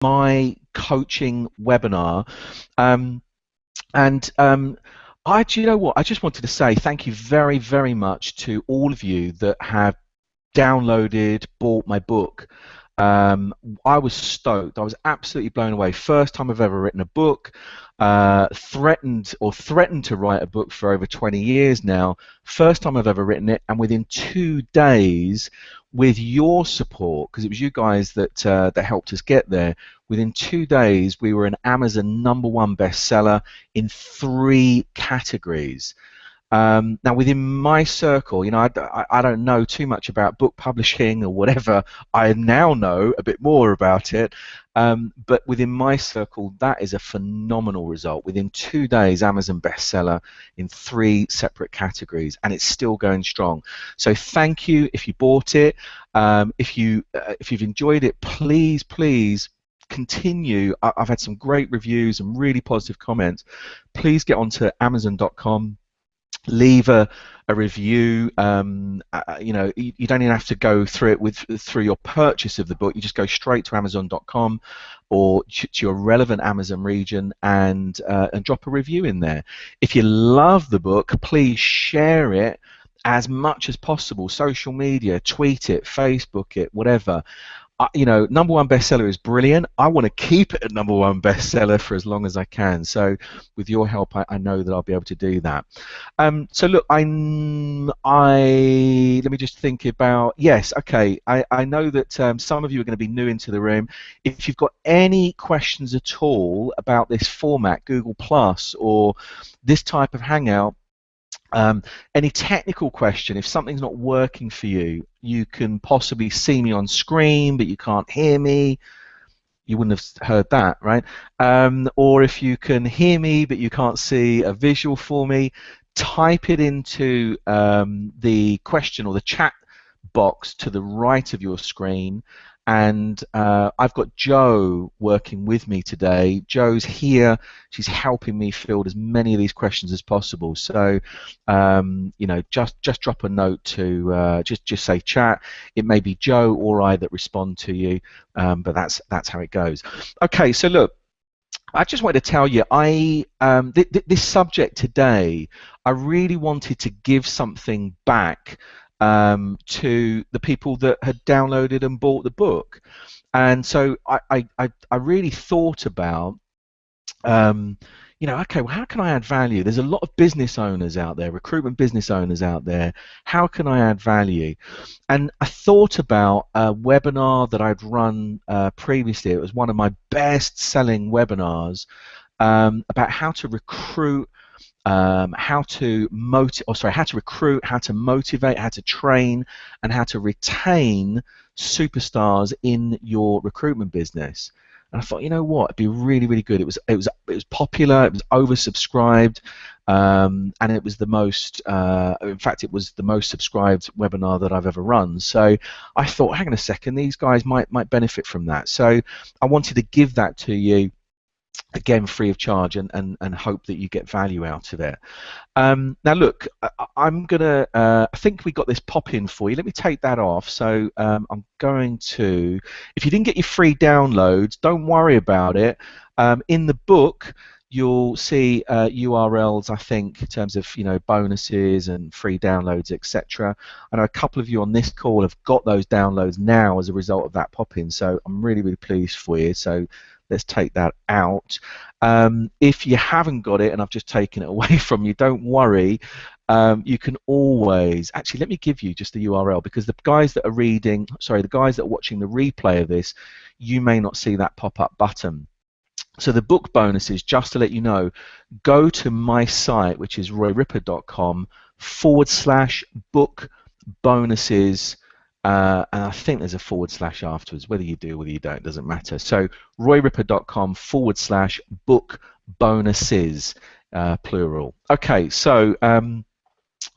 my coaching webinar. Um, and do you know what? I just wanted to say thank you very, very much to all of you that have downloaded, bought my book. I was stoked. I was absolutely blown away. First time I've ever written a book. Threatened to write a book for over 20 years now. First time I've ever written it, and within 2 days, with your support, because it was you guys that helped us get there. Within 2 days, we were an Amazon #1 bestseller in 3 categories. Now, within my circle, you know, I don't know too much about book publishing or whatever. I now know a bit more about it. But within my circle, that is a phenomenal result. Within 2 days, Amazon bestseller in 3 separate categories, and it's still going strong. So thank you if you bought it. If you've enjoyed it, please continue. I've had some great reviews and really positive comments. Please get onto Amazon.com. Leave a review. You know, you don't even have to go through it through your purchase of the book. You just go straight to Amazon.com or to your relevant Amazon region and drop a review in there. If you love the book, please share it as much as possible. Social media, tweet it, Facebook it, whatever. You know, #1 bestseller is brilliant. I want to keep it at #1 bestseller for as long as I can. So, with your help, I know that I'll be able to do that. So look, let me just think about. Yes, okay. I know that some of you are going to be new into the room. If you've got any questions at all about this format, Google Plus, or this type of Hangout. Any technical question, if something's not working for you, you can possibly see me on screen, but you can't hear me. You wouldn't have heard that, right? Or if you can hear me, but you can't see a visual for me, type it into the question or the chat box to the right of your screen. And I've got Jo working with me today. Jo's here. She's helping me field as many of these questions as possible. So, you know, just drop a note to just say chat. It may be Jo or I that respond to you, but that's how it goes. Okay, so look. I just wanted to tell you, this subject today, I really wanted to give something back to the people that had downloaded and bought the book. And so I really thought about, you know, okay, well, how can I add value? There's a lot of business owners out there, recruitment business owners out there. How can I add value? And I thought about a webinar that I'd run previously. It was one of my best-selling webinars about how to recruit, how to recruit, how to motivate, how to train, and how to retain superstars in your recruitment business. And I thought, you know what, it'd be really, really good. It was popular, it was oversubscribed, and it was the most, in fact, it was the most subscribed webinar that I've ever run. So I thought, hang on a second, these guys might benefit from that. So I wanted to give that to you, again, free of charge, and hope that you get value out of it. Now look, I'm gonna, I think we got this pop in for you. Let me take that off. So I'm going to, if you didn't get your free downloads, don't worry about it. In the book, you'll see URLs, I think, in terms of, you know, bonuses and free downloads, etc. I know a couple of you on this call have got those downloads now as a result of that pop-in, so I'm really, really pleased for you. So let's take that out. If you haven't got it and I've just taken it away from you, don't worry. You can always, actually, let me give you just the URL, because the guys that are reading, sorry, the guys that are watching the replay of this, you may not see that pop-up button. So the book bonuses, just to let you know, go to my site, which is royripper.com/book bonuses, and I think there's a / afterwards. Whether you do or whether you don't, doesn't matter. So royripper.com/book bonuses, plural. Okay, so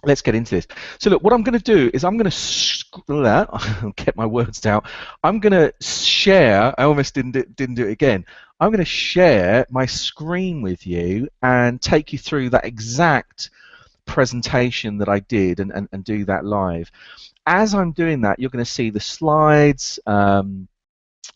let's get into this. So look, what I'm going to do is I'm going to get my words out. I'm going to share. I almost didn't do it again. I'm going to share my screen with you and take you through that exact presentation that I did and do that live. As I'm doing that, you're going to see the slides.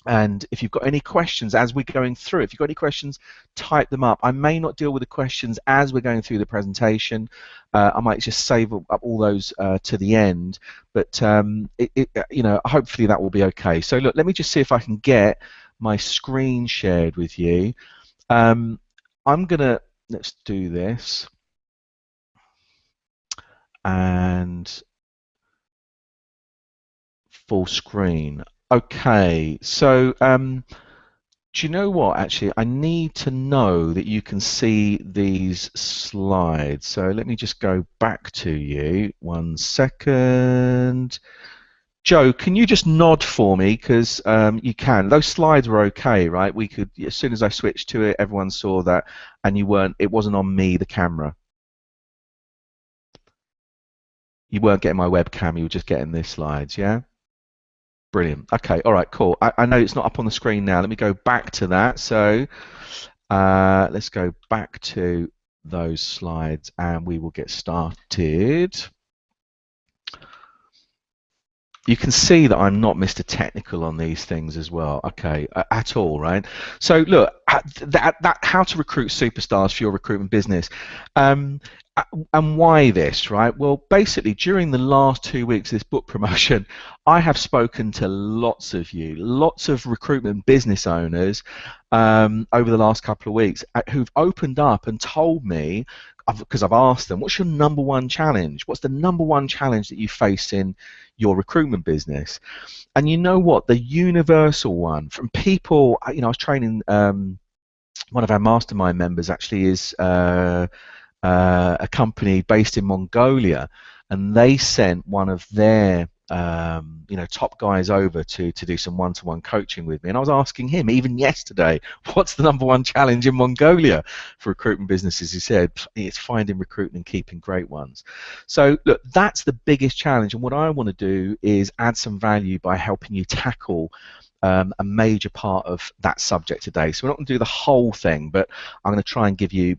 And if you've got any questions as we're going through, if you've got any questions, type them up. I may not deal with the questions as we're going through the presentation. I might just save up all those to the end. But you know, hopefully that will be okay. So look, let me just see if I can get my screen shared with you. I'm gonna, let's do this, and full screen. Okay, so do you know what? Actually, I need to know that you can see these slides. So let me just go back to you. 1 second. Joe, can you just nod for me? Because you can. Those slides were okay, right? We could, as soon as I switched to it, everyone saw that, and you weren't. It wasn't on me, the camera. You weren't getting my webcam. You were just getting these slides. Yeah. Brilliant. Okay. All right. Cool. I know it's not up on the screen now. Let me go back to that. So let's go back to those slides, and we will get started. You can see that I'm not Mr. Technical on these things as well, okay, at all, right? So look, that how to recruit superstars for your recruitment business. Um, and why this, right? Well, basically, during the last 2 weeks of this book promotion, I have spoken to lots of you, lots of recruitment business owners over the last couple of weeks who've opened up and told me, because I've asked them, what's your number one challenge? What's the number one challenge that you face in your recruitment business? And you know what? The universal one from people, you know, I was training one of our mastermind members actually is a company based in Mongolia, and they sent one of their you know, top guys over to do some one-to-one coaching with me, and I was asking him even yesterday, what's the number one challenge in Mongolia for recruitment businesses? He said it's finding, recruiting, and keeping great ones. So look, that's the biggest challenge, and what I want to do is add some value by helping you tackle a major part of that subject today. So we're not going to do the whole thing, but I'm going to try and give you,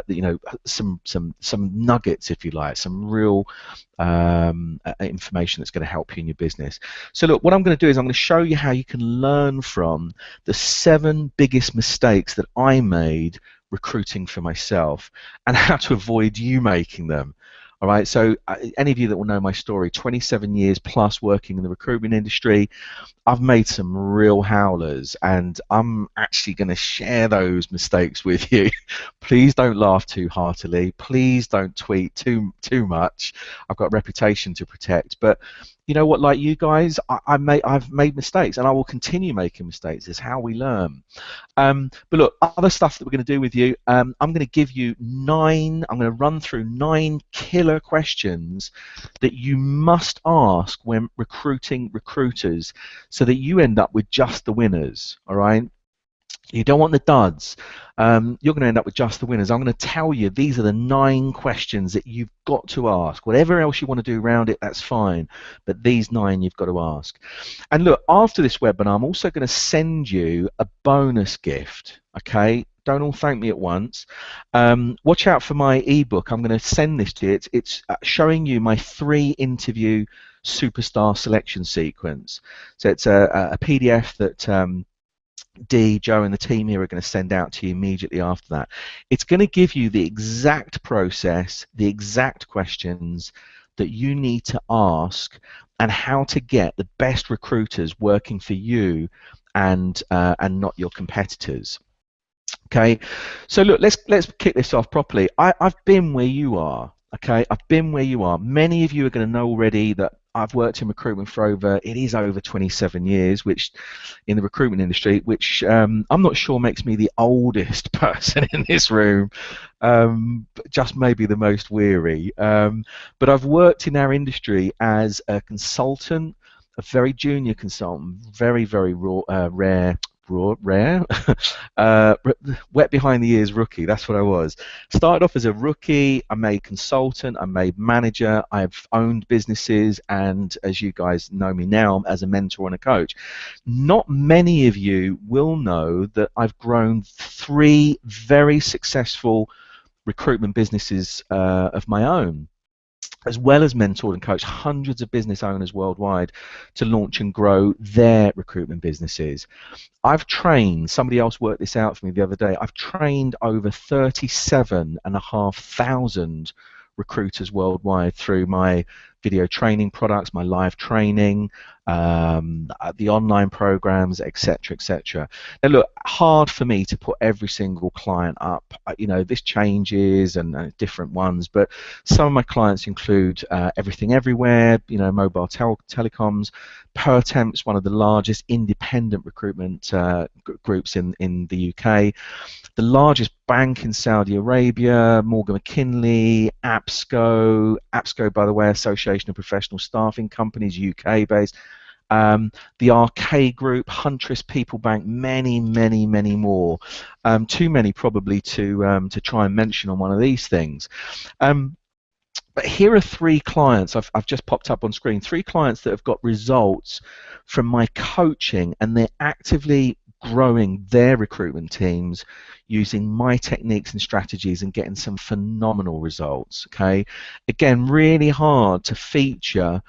you know, some nuggets, if you like, some real information that's going to help you in your business. So look, what I'm going to do is I'm going to show you how you can learn from the 7 biggest mistakes that I made recruiting for myself, and how to avoid you making them. All right, so any of you that will know my story, 27 years plus working in the recruitment industry, I've made some real howlers, and I'm actually going to share those mistakes with you. Please don't laugh too heartily. Please don't tweet too much. I've got a reputation to protect. But you know what? Like you guys, I've made mistakes, and I will continue making mistakes. It's how we learn. But look, other stuff that we're going to do with you, I'm going to give you 9, I'm going to run through 9 killer questions that you must ask when recruiting recruiters, so that you end up with just the winners, all right? You don't want the duds. You're going to end up with just the winners. I'm going to tell you these are the 9 questions that you've got to ask. Whatever else you want to do around it, that's fine. But these 9 you've got to ask. And look, after this webinar, I'm also going to send you a bonus gift. Okay? Don't all thank me at once. Watch out for my ebook. I'm going to send this to you. It's showing you my 3 interview superstar selection sequence. So it's a PDF that Dee, Joe, and the team here are going to send out to you immediately after that. It's going to give you the exact process, the exact questions that you need to ask, and how to get the best recruiters working for you, and not your competitors. Okay, so look, let's kick this off properly. I've been where you are. Okay, I've been where you are. Many of you are going to know already that I've worked in recruitment for over 27 years, which in the recruitment industry, which I'm not sure makes me the oldest person in this room, but just maybe the most weary. But I've worked in our industry as a consultant, a very junior consultant, very rare, wet behind the ears rookie. That's what I was. Started off as a rookie. I made consultant. I made manager. I've owned businesses, and as you guys know me now, as a mentor and a coach. Not many of you will know that I've grown 3 very successful recruitment businesses of my own. as well as mentored and coached hundreds of business owners worldwide to launch and grow their recruitment businesses. I've trained, somebody else worked this out for me the other day, I've trained over 37,500 recruiters worldwide through my video training products, my live training, the online programs, etc., etc. Now, look, hard for me to put every single client up. This changes and different ones, but some of my clients include Everything Everywhere, mobile telecoms. Pertemp's one of the largest independent recruitment groups in the UK. The largest bank in Saudi Arabia, Morgan McKinley, APSCO, by the way, Association of Professional Staffing Companies, UK-based, the Arcade Group, Huntress, People Bank, many, many, many more. Too many probably to try and mention on one of these things. But here are 3 clients, I've just popped up on screen, 3 clients that have got results from my coaching, and they're actively growing their recruitment teams using my techniques and strategies and getting some phenomenal results. Okay, again, really hard to feature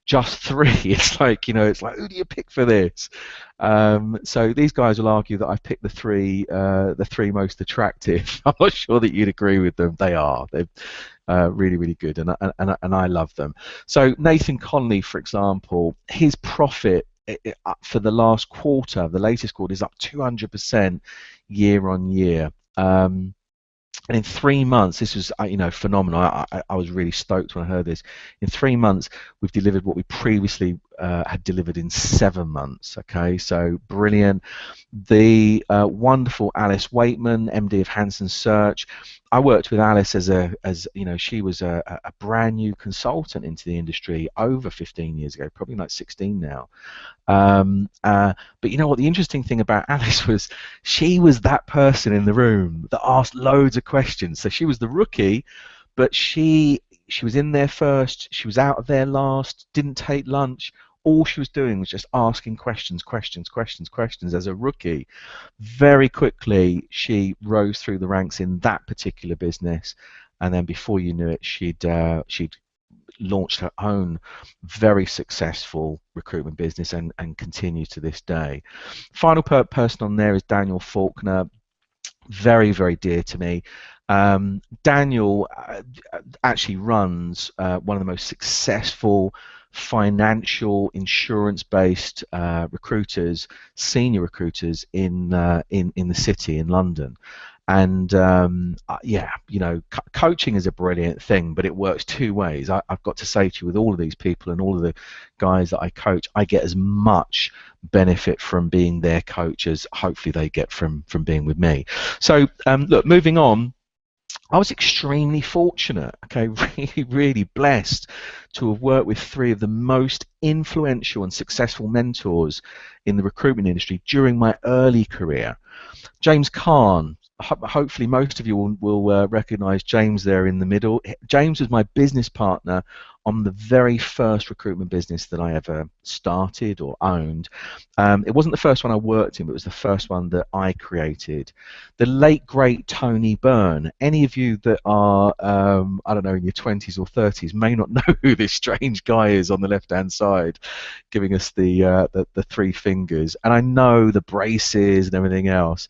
just 3. It's like, who do you pick for this? So these guys will argue that I've picked the three most attractive. I'm not sure that you'd agree with them. They are. They're really, really good, and I love them. So Nathan Conley, for example, his profit for the last quarter, the latest quarter, is up 200% year on year. And in 3 months, this was phenomenal. I was really stoked when I heard this. In 3 months, we've delivered what we previously had delivered in 7 months. Okay, so brilliant. The wonderful Alice Waitman, MD of Hanson Search. I worked with Alice as she was a brand new consultant into the industry over 15 years ago, probably like 16 now. But you know what, the interesting thing about Alice was she was that person in the room that asked loads of questions. So she was the rookie, but she was in there first, she was out of there last, didn't take lunch. All she was doing was just asking questions as a rookie. Very quickly she rose through the ranks in that particular business, and then before you knew it, she'd launched her own very successful recruitment business and continues to this day. Final person on there is Daniel Faulkner, very, very dear to me. Daniel actually runs one of the most successful financial insurance-based recruiters, senior recruiters in the city in London. And coaching is a brilliant thing, but it works 2 ways. I've got to say to you, with all of these people and all of the guys that I coach, I get as much benefit from being their coach as hopefully they get from being with me. So look, moving on, I was extremely fortunate, okay, really, really blessed to have worked with 3 of the most influential and successful mentors in the recruitment industry during my early career. James Kahn, hopefully most of you will recognize James there in the middle. James was my business partner on the very first recruitment business that I ever started or owned. It wasn't the first one I worked in, but it was the first one that I created. The late, great Tony Byrne. Any of you that are, I don't know, in your 20s or 30s may not know who this strange guy is on the left-hand side, giving us the 3 fingers. And I know the braces and everything else.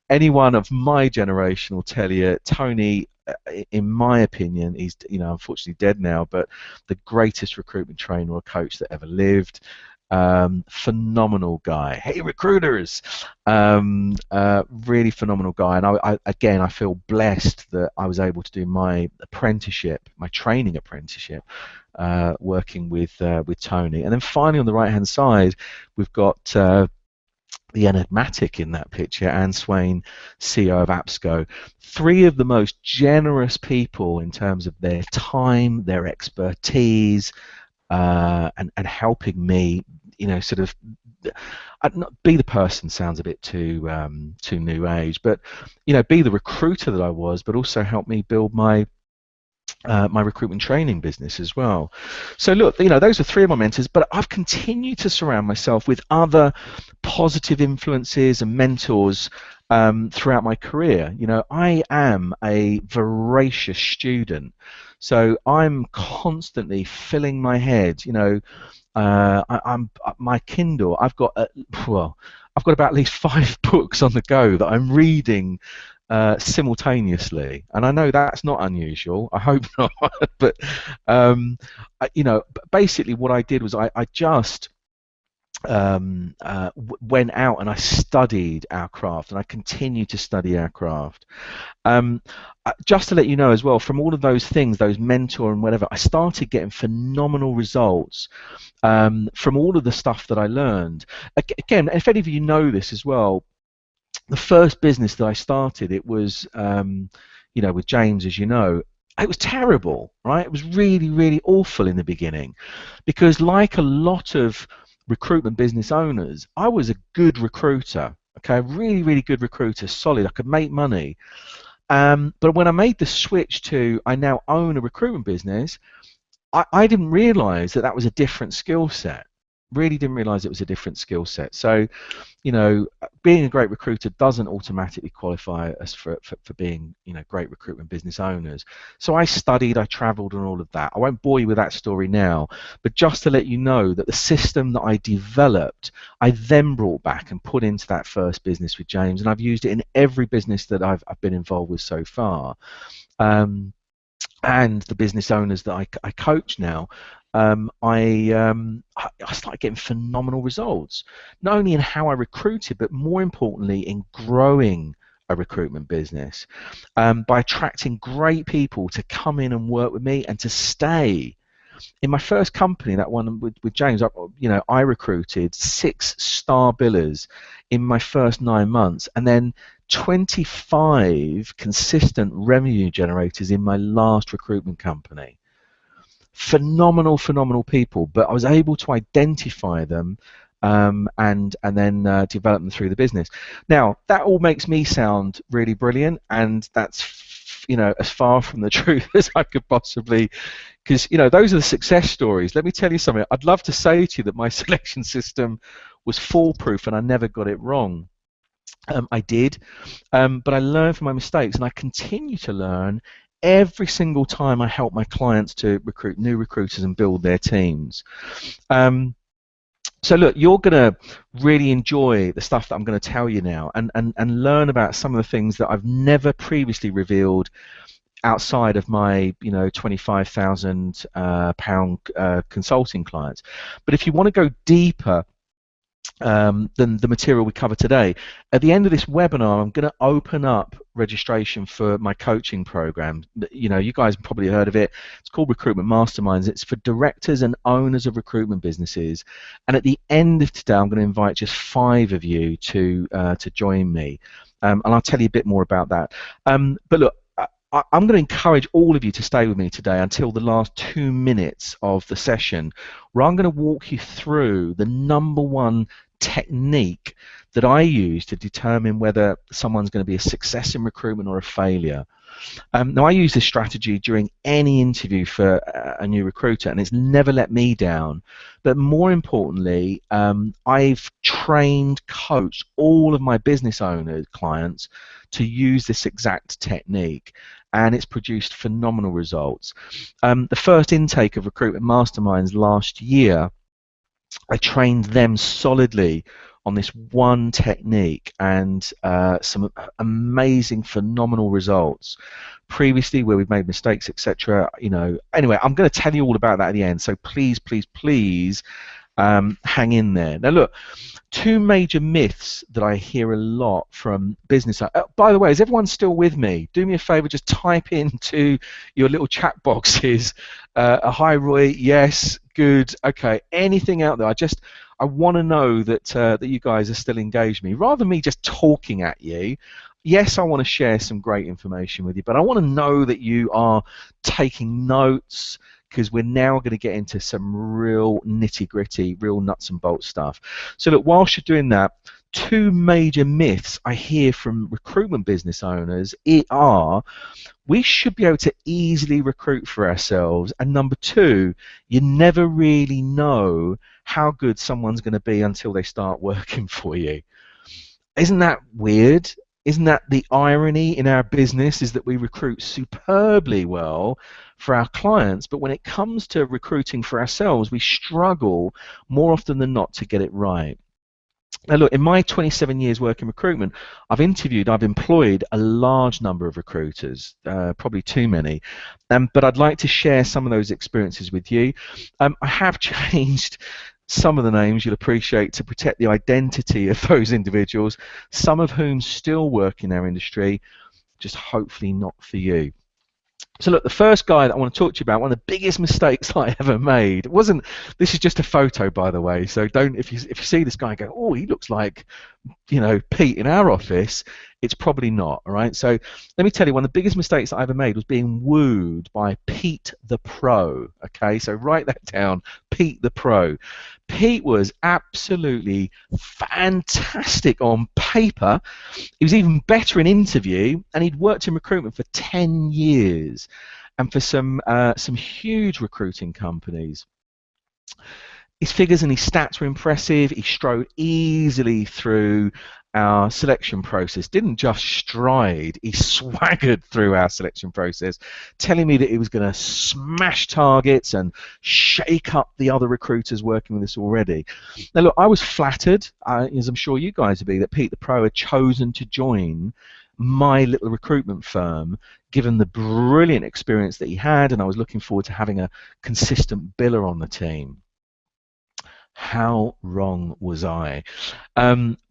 Anyone of my generation will tell you, Tony, in my opinion, he's unfortunately dead now, but the greatest recruitment trainer or coach that ever lived. Phenomenal guy. Hey, recruiters! Really phenomenal guy. And I feel blessed that I was able to do my apprenticeship, my training apprenticeship, working with Tony. And then finally, on the right-hand side, we've got the enigmatic in that picture, Anne Swain, CEO of APSCO. 3 of the most generous people in terms of their time, their expertise, and helping me, sort of be the person sounds a bit too new age, but be the recruiter that I was, but also help me build my recruitment training business as well. So look, those are 3 of my mentors, but I've continued to surround myself with other positive influences and mentors throughout my career. You know, I am a voracious student, so I'm constantly filling my head. You know, I'm my Kindle. Well, I've got about at least 5 books on the go that I'm reading simultaneously, and I know that's not unusual. I hope not, but you know, basically what I did was I just went out and I studied our craft, and I continue to study our craft. Um, just to let you know as well, from all of those things, those mentor and whatever, I started getting phenomenal results from all of the stuff that I learned. Again, if any of you know this as well, the first business that I started, it was, you know, with James, as you know, it was terrible, right? It was really, really awful in the beginning, because like a lot of recruitment business owners, I was a good recruiter, okay, really, really good recruiter, solid. I could make money. But when I made the switch to I now own a recruitment business, I didn't realize that that was a different skill set. Really didn't realize it was a different skill set. So, you know, being a great recruiter doesn't automatically qualify us for being, you know, great recruitment business owners. So I studied, I traveled, and all of that. I won't bore you with that story now, but just to let you know that the system that I developed, I then brought back and put into that first business with James, and I've used it in every business that I've been involved with so far. And the business owners that I coach now, I started getting phenomenal results, not only in how I recruited, but more importantly in growing a recruitment business, by attracting great people to come in and work with me and to stay. In my first company, that one with James, you know, I recruited 6-star billers in my first 9 months, and then 25 consistent revenue generators in my last recruitment company. Phenomenal, phenomenal people, but I was able to identify them and then develop them through the business. Now, that all makes me sound really brilliant, and that's, you know, as far from the truth as I could possibly, because, you know, those are the success stories. Let me tell you something. I'd love to say to you that my selection system was foolproof and I never got it wrong. I did, but I learned from my mistakes, and I continue to learn every single time I help my clients to recruit new recruiters and build their teams. So look, you're going to really enjoy the stuff that I'm going to tell you now, and learn about some of the things that I've never previously revealed outside of my, you know, £25,000 consulting clients. But if you want to go deeper than the material we cover today, at the end of this webinar, I'm going to open up registration for my coaching program. You know, you guys probably heard of it. It's called Recruitment Masterminds. It's for directors and owners of recruitment businesses. And at the end of today, I'm going to invite just 5 of you to join me, and I'll tell you a bit more about that. But look, I'm going to encourage all of you to stay with me today until the last 2 minutes of the session, where I'm going to walk you through the #1 technique that I use to determine whether someone's going to be a success in recruitment or a failure. Now, I use this strategy during any interview for a new recruiter, and it's never let me down. But more importantly, I've trained, coached all of my business owner clients to use this exact technique, and it's produced phenomenal results. The first intake of Recruitment Masterminds last year, I trained them solidly on this one technique, and some amazing, phenomenal results. Previously, where we've made mistakes, etc. You know. Anyway, I'm going to tell you all about that at the end. So please, please, please, hang in there. Now, look. 2 major myths that I hear a lot from business. By the way, is everyone still with me? Do me a favor, just type into your little chat boxes a hi, Roy, yes, good, okay, anything out there. I want to know that that you guys are still engaged with me, rather than me just talking at you. Yes, I want to share some great information with you, but I want to know that you are taking notes, because we're now going to get into some real nitty-gritty, real nuts and bolts stuff. So look, whilst you're doing that, 2 major myths I hear from recruitment business owners are: we should be able to easily recruit for ourselves, and #2, you never really know how good someone's going to be until they start working for you. Isn't that weird? Isn't that the irony in our business, is that we recruit superbly well for our clients, but when it comes to recruiting for ourselves, we struggle more often than not to get it right. Now, look, in my 27 years work in recruitment, I've employed a large number of recruiters, probably too many, but I'd like to share some of those experiences with you. I have changed some of the names, you'll appreciate, to protect the identity of those individuals, some of whom still work in our industry, just hopefully not for you. So look, the first guy that I want to talk to you about, one of the biggest mistakes I ever made, wasn't, this is just a photo, by the way, so don't, if you see this guy and go, oh, he looks like, Pete in our office, it's probably not, all right? So let me tell you, one of the biggest mistakes I ever made was being wooed by Pete the Pro, okay? So write that down, Pete the Pro. Pete was absolutely fantastic on paper. He was even better in interview, and he'd worked in recruitment for 10 years and for some huge recruiting companies. His figures and his stats were impressive. He strode easily through our selection process. Didn't just stride, he swaggered through our selection process, telling me that he was going to smash targets and shake up the other recruiters working with us already. Now look, I was flattered, as I'm sure you guys would be, that Pete the Pro had chosen to join my little recruitment firm, given the brilliant experience that he had, and I was looking forward to having a consistent biller on the team. How wrong was I?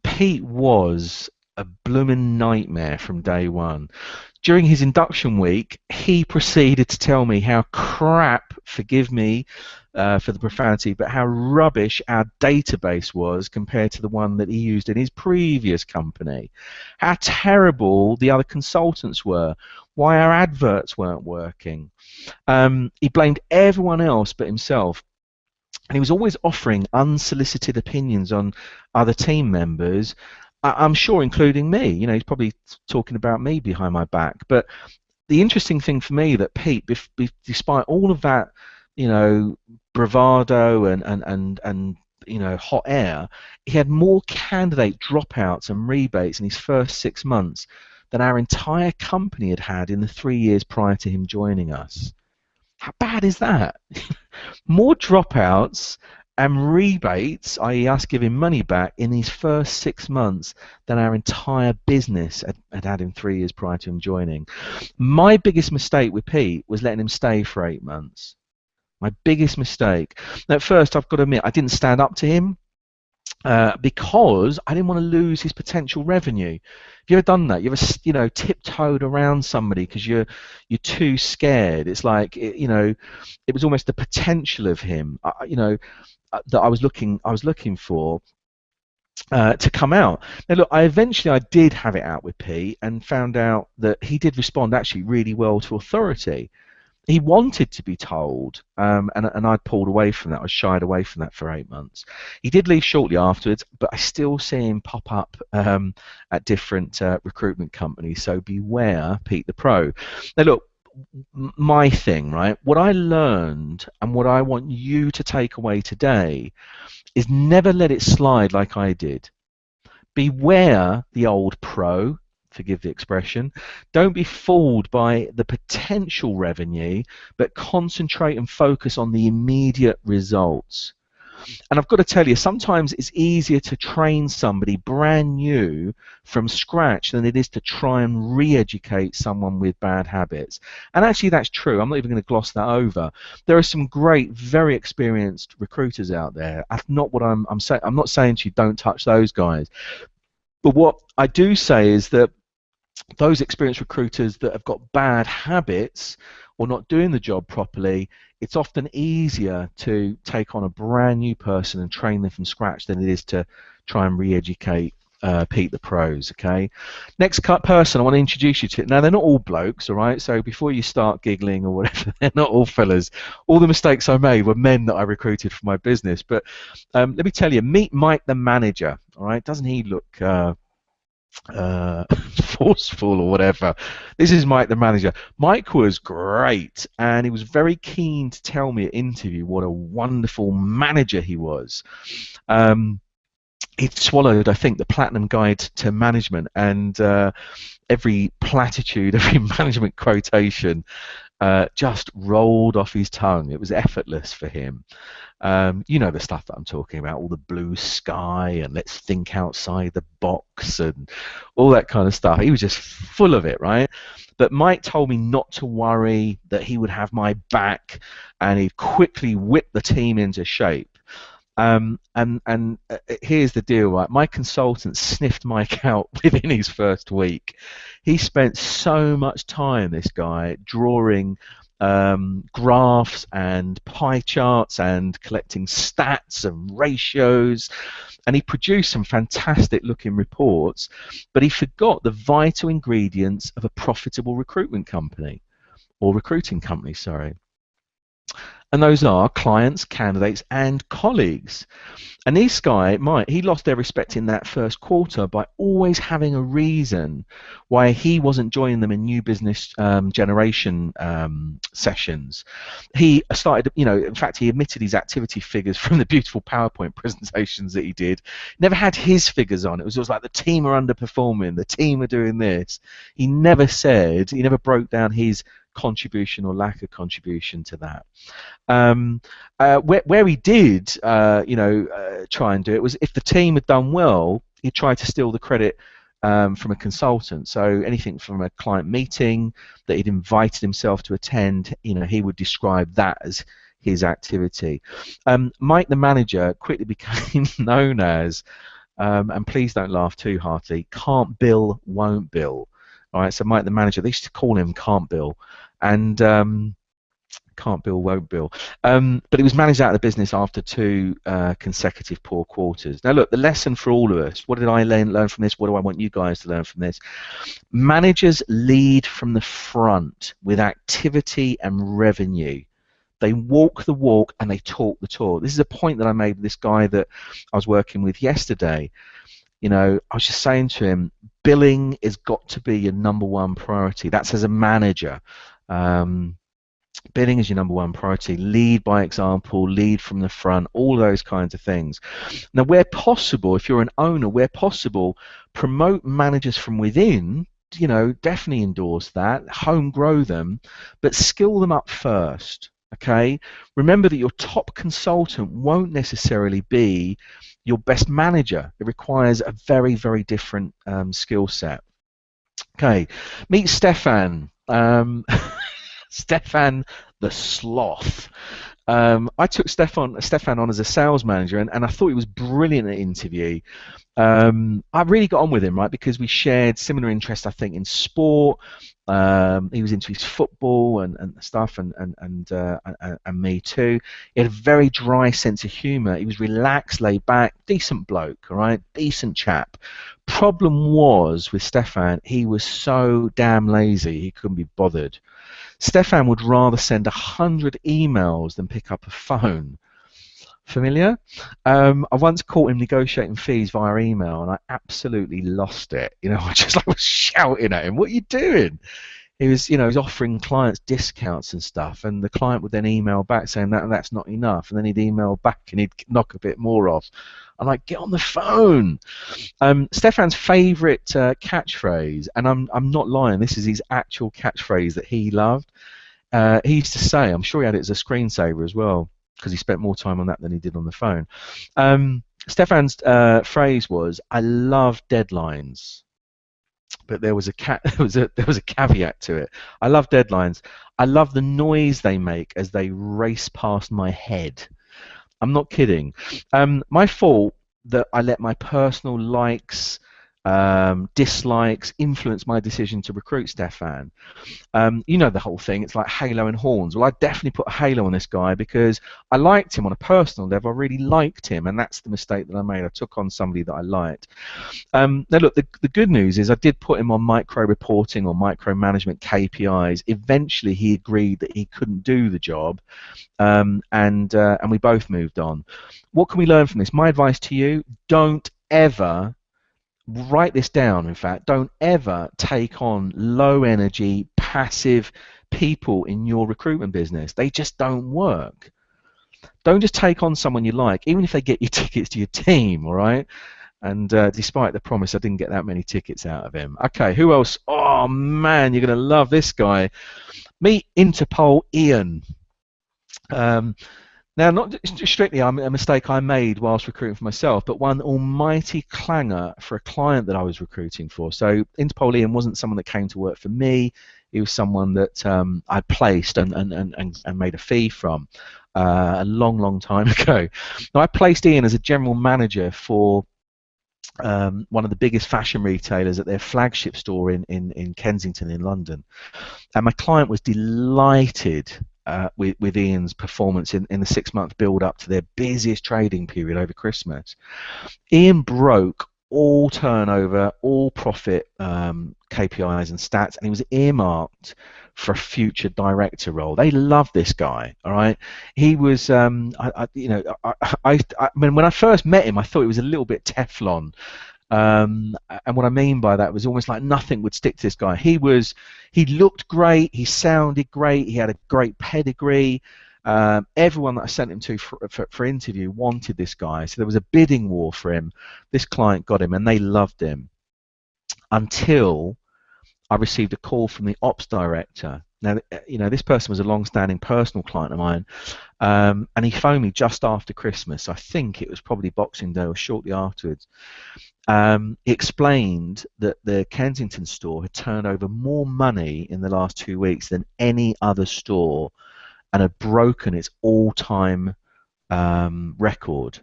Pete was a blooming nightmare from day one. During his induction week, he proceeded to tell me how crap, forgive me for the profanity, but how rubbish our database was compared to the one that he used in his previous company. How terrible the other consultants were. Why our adverts weren't working. He blamed everyone else but himself. And he was always offering unsolicited opinions on other team members, I'm sure including me. He's probably talking about me behind my back. But the interesting thing for me, that Pete, despite all of that, bravado and hot air, he had more candidate dropouts and rebates in his first 6 months than our entire company had in the 3 years prior to him joining us. How bad is that? More dropouts and rebates, i.e. us giving money back, in these first 6 months than our entire business had in 3 years prior to him joining. My biggest mistake with Pete was letting him stay for 8 months. My biggest mistake. Now, at first, I've got to admit, I didn't stand up to him because I didn't want to lose his potential revenue. Have you ever done that? You ever, tiptoed around somebody because you're too scared? It's like, it was almost the potential of him, that I was looking for to come out. Now look, I did have it out with Pete and found out that he did respond actually really well to authority. He wanted to be told, and I pulled away from that. I shied away from that for 8 months. He did leave shortly afterwards, but I still see him pop up at different recruitment companies. So beware, Pete the Pro. Now look, my thing, right? What I learned and what I want you to take away today is never let it slide like I did. Beware the old pro, forgive the expression. Don't be fooled by the potential revenue, but concentrate and focus on the immediate results. And I've got to tell you, sometimes it's easier to train somebody brand new from scratch than it is to try and re-educate someone with bad habits. And actually that's true. I'm not even going to gloss that over. There are some great, very experienced recruiters out there. That's not what I'm saying. I'm not saying to you don't touch those guys. But what I do say is that those experienced recruiters that have got bad habits or not doing the job properly, it's often easier to take on a brand new person and train them from scratch than it is to try and re-educate Pete the Pros. Okay, next person I want to introduce you to. Now they're not all blokes, all right, so before you start giggling or whatever, they're not all fellas. All the mistakes I made were men that I recruited for my business. But let me tell you, meet Mike the manager. All right, doesn't he look forceful or whatever? This is Mike the manager. Mike was great, and he was very keen to tell me at interview what a wonderful manager he was. He'd swallowed, I think, the Platinum Guide to Management, and every platitude, every management quotation just rolled off his tongue. It was effortless for him. You know the stuff that I'm talking about, all the blue sky and let's think outside the box and all that kind of stuff. He was just full of it, right? But Mike told me not to worry, that he would have my back, and he'd quickly whip the team into shape. And here's the deal, right? My consultant sniffed Mike out within his first week. He spent so much time, this guy, drawing graphs and pie charts and collecting stats and ratios, and he produced some fantastic looking reports, but he forgot the vital ingredients of a profitable recruitment company, or recruiting company, sorry. And those are clients, candidates, and colleagues. And this guy, Mike, he lost their respect in that first quarter by always having a reason why he wasn't joining them in new business generation sessions. He started, in fact, he omitted his activity figures from the beautiful PowerPoint presentations that he did. Never had his figures on. It was always like the team are underperforming, the team are doing this. He never broke down his contribution or lack of contribution to that. Where he did, try and do it was, if the team had done well, he'd try to steal the credit from a consultant. So anything from a client meeting that he'd invited himself to attend, he would describe that as his activity. Mike, the manager, quickly became known as, and please don't laugh too heartily, can't bill, won't bill. All right, so Mike, the manager, they used to call him Can't Bill, and can't bill, won't bill. But he was managed out of the business after 2 consecutive poor quarters. Now, look, the lesson for all of us, what did I learn from this? What do I want you guys to learn from this? Managers lead from the front with activity and revenue. They walk the walk and they talk the talk. This is a point that I made with this guy that I was working with yesterday. I was just saying to him, billing has got to be your #1 priority. That's as a manager. Billing is your #1 priority. Lead by example, lead from the front, all those kinds of things. Now, where possible, if you're an owner, where possible, promote managers from within. Definitely endorse that, home grow them, but skill them up first. Okay, remember that your top consultant won't necessarily be your best manager. It requires a very, very different skill set. Okay, meet Stefan. Stefan the Sloth. I took Stefan on as a sales manager, and I thought he was brilliant at interview. I really got on with him, right, because we shared similar interests, I think, in sport. He was into his football and stuff, and me too. He had a very dry sense of humour. He was relaxed, laid back, decent bloke, all right, decent chap. Problem was with Stefan, he was so damn lazy, he couldn't be bothered. Stefan would rather send 100 emails than pick up a phone. Familiar? I once caught him negotiating fees via email, and I absolutely lost it. I just was shouting at him, "What are you doing?" He was, he was offering clients discounts and stuff, and the client would then email back saying that's not enough, and then he'd email back and he'd knock a bit more off. I'm like, get on the phone. Stefan's favourite catchphrase, and I'm not lying, this is his actual catchphrase that he loved. He used to say, I'm sure he had it as a screensaver as well, because he spent more time on that than he did on the phone. Stefan's phrase was, "I love deadlines," but there was a caveat to it. "I love deadlines. I love the noise they make as they race past my head." I'm not kidding. My fault that I let my personal likes, dislikes influence my decision to recruit Stefan. The whole thing, it's like halo and horns. Well, I definitely put a halo on this guy because I liked him on a personal level. I really liked him, and that's the mistake that I made. I took on somebody that I liked. Now look, the good news is I did put him on micro reporting or micromanagement KPIs. Eventually he agreed that he couldn't do the job, and we both moved on. What can we learn from this? My advice to you, don't ever, write this down, in fact, don't ever take on low energy, passive people in your recruitment business. They just don't work. Don't just take on someone you like, even if they get you tickets to your team, all right? And despite the promise, I didn't get that many tickets out of him. Okay, who else? Oh man, you're going to love this guy. Meet Interpol Ian. Um, Now, not strictly a mistake I made whilst recruiting for myself, but one almighty clanger for a client that I was recruiting for. So Interpol Ian wasn't someone that came to work for me. He was someone that I placed and made a fee from a long, long time ago. Now, I placed Ian as a general manager for one of the biggest fashion retailers at their flagship store in Kensington in London. And my client was delighted with Ian's performance in the 6-month build up to their busiest trading period over Christmas. Ian broke all turnover, all profit KPIs and stats, and he was earmarked for a future director role. They loved this guy. All right, he was. I mean, when I first met him, I thought he was a little bit Teflon. And what I mean by that was almost like nothing would stick to this guy. He looked great, he sounded great, he had a great pedigree. Everyone that I sent him to for interview wanted this guy, so there was a bidding war for him. This client got him, and they loved him until I received a call from the ops director. Now, this person was a long-standing personal client of mine, and he phoned me just after Christmas. I think it was probably Boxing Day or shortly afterwards. He explained that the Kensington store had turned over more money in the last 2 weeks than any other store and had broken its all-time record.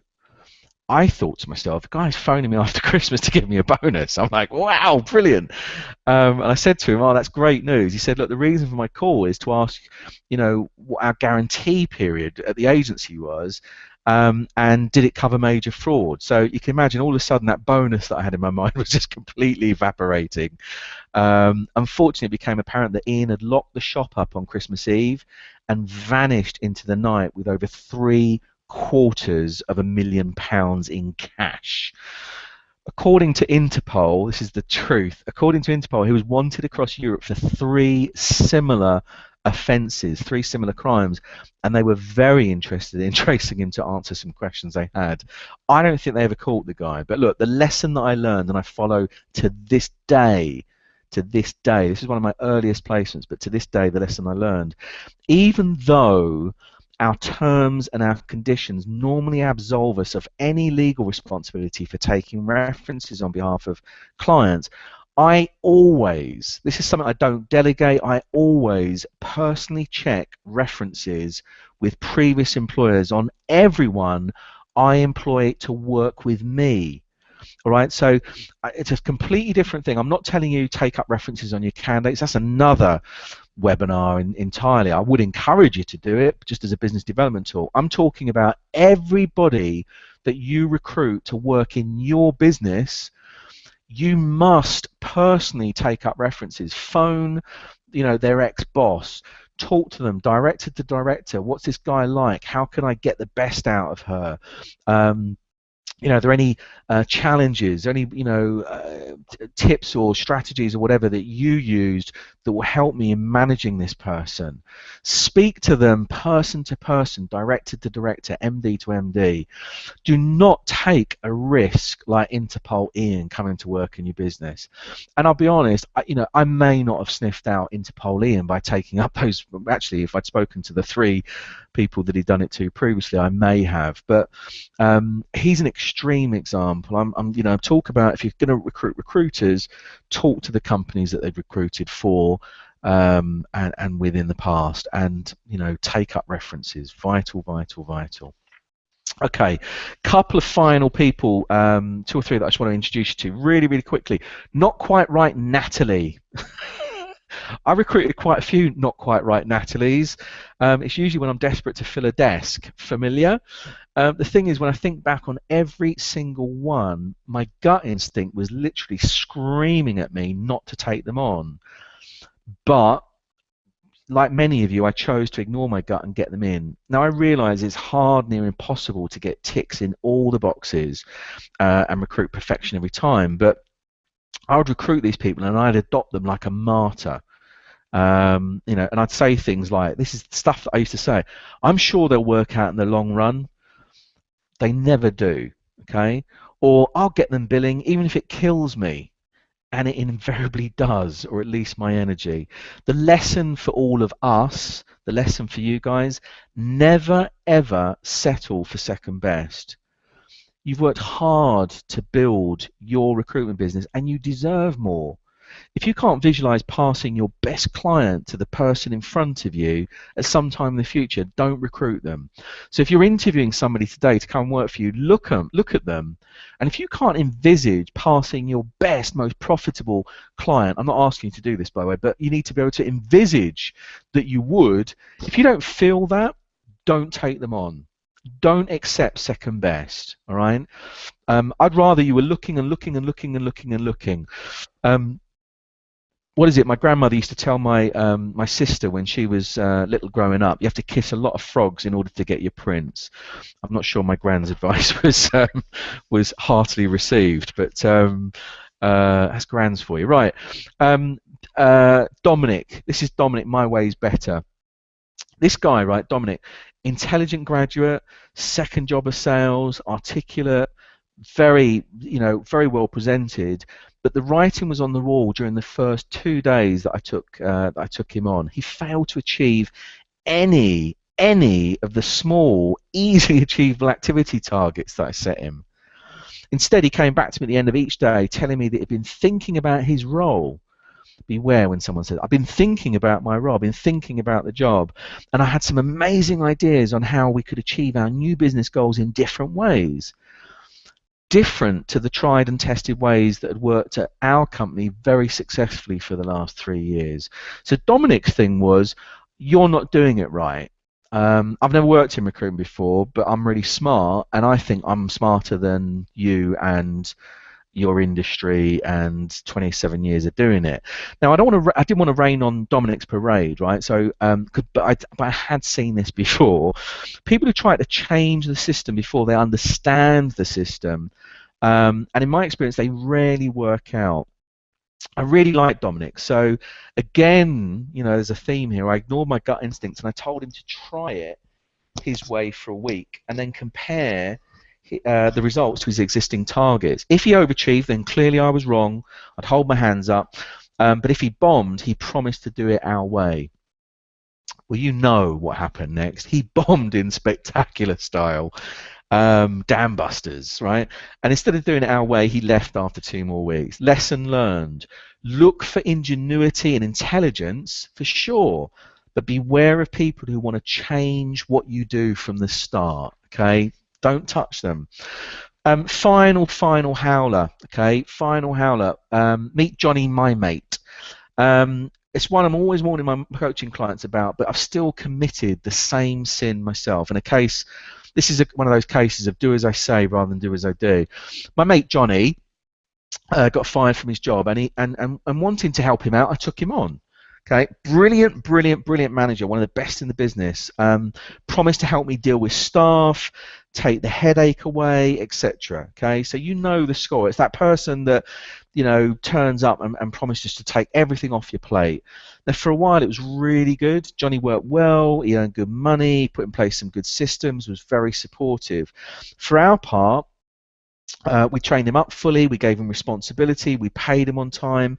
I thought to myself, the guy's phoning me after Christmas to give me a bonus. I'm like, wow, brilliant. And I said to him, oh, that's great news. He said, look, the reason for my call is to ask, what our guarantee period at the agency was, and did it cover major fraud? So you can imagine all of a sudden that bonus that I had in my mind was just completely evaporating. Unfortunately, it became apparent that Ian had locked the shop up on Christmas Eve and vanished into the night with over £750,000 in cash. According to Interpol, this is the truth. According to Interpol, he was wanted across Europe for 3 similar offences, 3 similar crimes, and they were very interested in tracing him to answer some questions they had. I don't think they ever caught the guy, but look, the lesson that I learned and I follow to this day, this is one of my earliest placements, but to this day, the lesson I learned, even though our terms and our conditions normally absolve us of any legal responsibility for taking references on behalf of clients, I always, this is something I don't delegate, I always personally check references with previous employers on everyone I employ to work with me. All right, so it's a completely different thing. I'm not telling you take up references on your candidates. That's another webinar entirely. I would encourage you to do it just as a business development tool. I'm talking about everybody that you recruit to work in your business. You must personally take up references. Phone, their ex-boss. Talk to them, director to director. What's this guy like? How can I get the best out of her? Are there any challenges, any tips or strategies or whatever that you used that will help me in managing this person? Speak to them person to person, director to director, MD to MD. Do not take a risk like Interpol Ian coming to work in your business. And I'll be honest, I may not have sniffed out Interpol Ian by taking up those. Actually, if I'd spoken to the 3 people that he'd done it to previously, I may have. But he's an extreme example. I'm talk about, if you're going to recruit recruiters, talk to the companies that they've recruited for and within the past, and take up references. Vital, vital, vital. Okay, couple of final people, 2 or 3 that I just want to introduce you to really, really quickly. Not quite right, Natalie. I recruited quite a few not quite right Natalies. It's usually when I'm desperate to fill a desk. Familiar? The thing is, when I think back on every single one, my gut instinct was literally screaming at me not to take them on. But like many of you, I chose to ignore my gut and get them in. Now, I realise it's hard, near impossible to get ticks in all the boxes and recruit perfection every time, but I would recruit these people and I'd adopt them like a martyr. And I'd say things like, this is stuff that I used to say, I'm sure they'll work out in the long run. They never do, okay? or I'll get them billing even if it kills me. And it invariably does, or at least my energy. The lesson for all of us, the lesson for you guys, never ever settle for second best. You've worked hard to build your recruitment business and you deserve more. If you can't visualize passing your best client to the person in front of you at some time in the future, don't recruit them. So if you're interviewing somebody today to come work for you, look at them. And if you can't envisage passing your best, most profitable client, I'm not asking you to do this, by the way, but you need to be able to envisage that you would. If you don't feel that, don't take them on. Don't accept second best, all right? I'd rather you were looking and looking and looking and looking and looking. What is it? My grandmother used to tell my sister when she was little growing up, you have to kiss a lot of frogs in order to get your prince. I'm not sure my grand's advice was heartily received, but that's grand's for you, right? Dominic, this is Dominic. My Way's Better. This guy, right, Dominic, intelligent graduate, second job of sales, articulate, very, very well presented. But the writing was on the wall during the first 2 days that I took him on. He failed to achieve any of the small, easily achievable activity targets that I set him. Instead, he came back to me at the end of each day telling me that he'd been thinking about his role. Beware when someone says, I've been thinking about my role, I've been thinking about the job, and I had some amazing ideas on how we could achieve our new business goals in different ways. Different to the tried and tested ways that had worked at our company very successfully for the last 3 years. So Dominic's thing was, you're not doing it right. I've never worked in recruitment before, but I'm really smart, and I think I'm smarter than you and your industry and 27 years of doing it. Now, I didn't want to rain on Dominic's parade, right? So, but I had seen this before. People who try to change the system before they understand the system, and in my experience, they rarely work out. I really like Dominic. So, again, there's a theme here. I ignored my gut instincts and I told him to try it his way for a week and then compare the results to his existing targets. If he overachieved, then clearly I was wrong. I'd hold my hands up. But if he bombed, he promised to do it our way. Well, you know what happened next. He bombed in spectacular style. Dam busters, right? And instead of doing it our way, he left after 2 more weeks. Lesson learned. Look for ingenuity and intelligence, for sure. But beware of people who want to change what you do from the start, okay? Don't touch them. Final howler, okay? Final howler. Meet Johnny, my mate. It's one I'm always warning my coaching clients about, but I've still committed the same sin myself. In a case, this is one of those cases of do as I say rather than do as I do. My mate Johnny got fired from his job, and wanting to help him out, I took him on. Okay, brilliant manager, one of the best in the business. Promised to help me deal with staff, take the headache away, etc. Okay, so you know the score. It's that person that turns up and promises to take everything off your plate. Now, for a while, it was really good. Johnny worked well. He earned good money. Put in place some good systems. Was very supportive. For our part, we trained him up fully, we gave him responsibility, we paid him on time,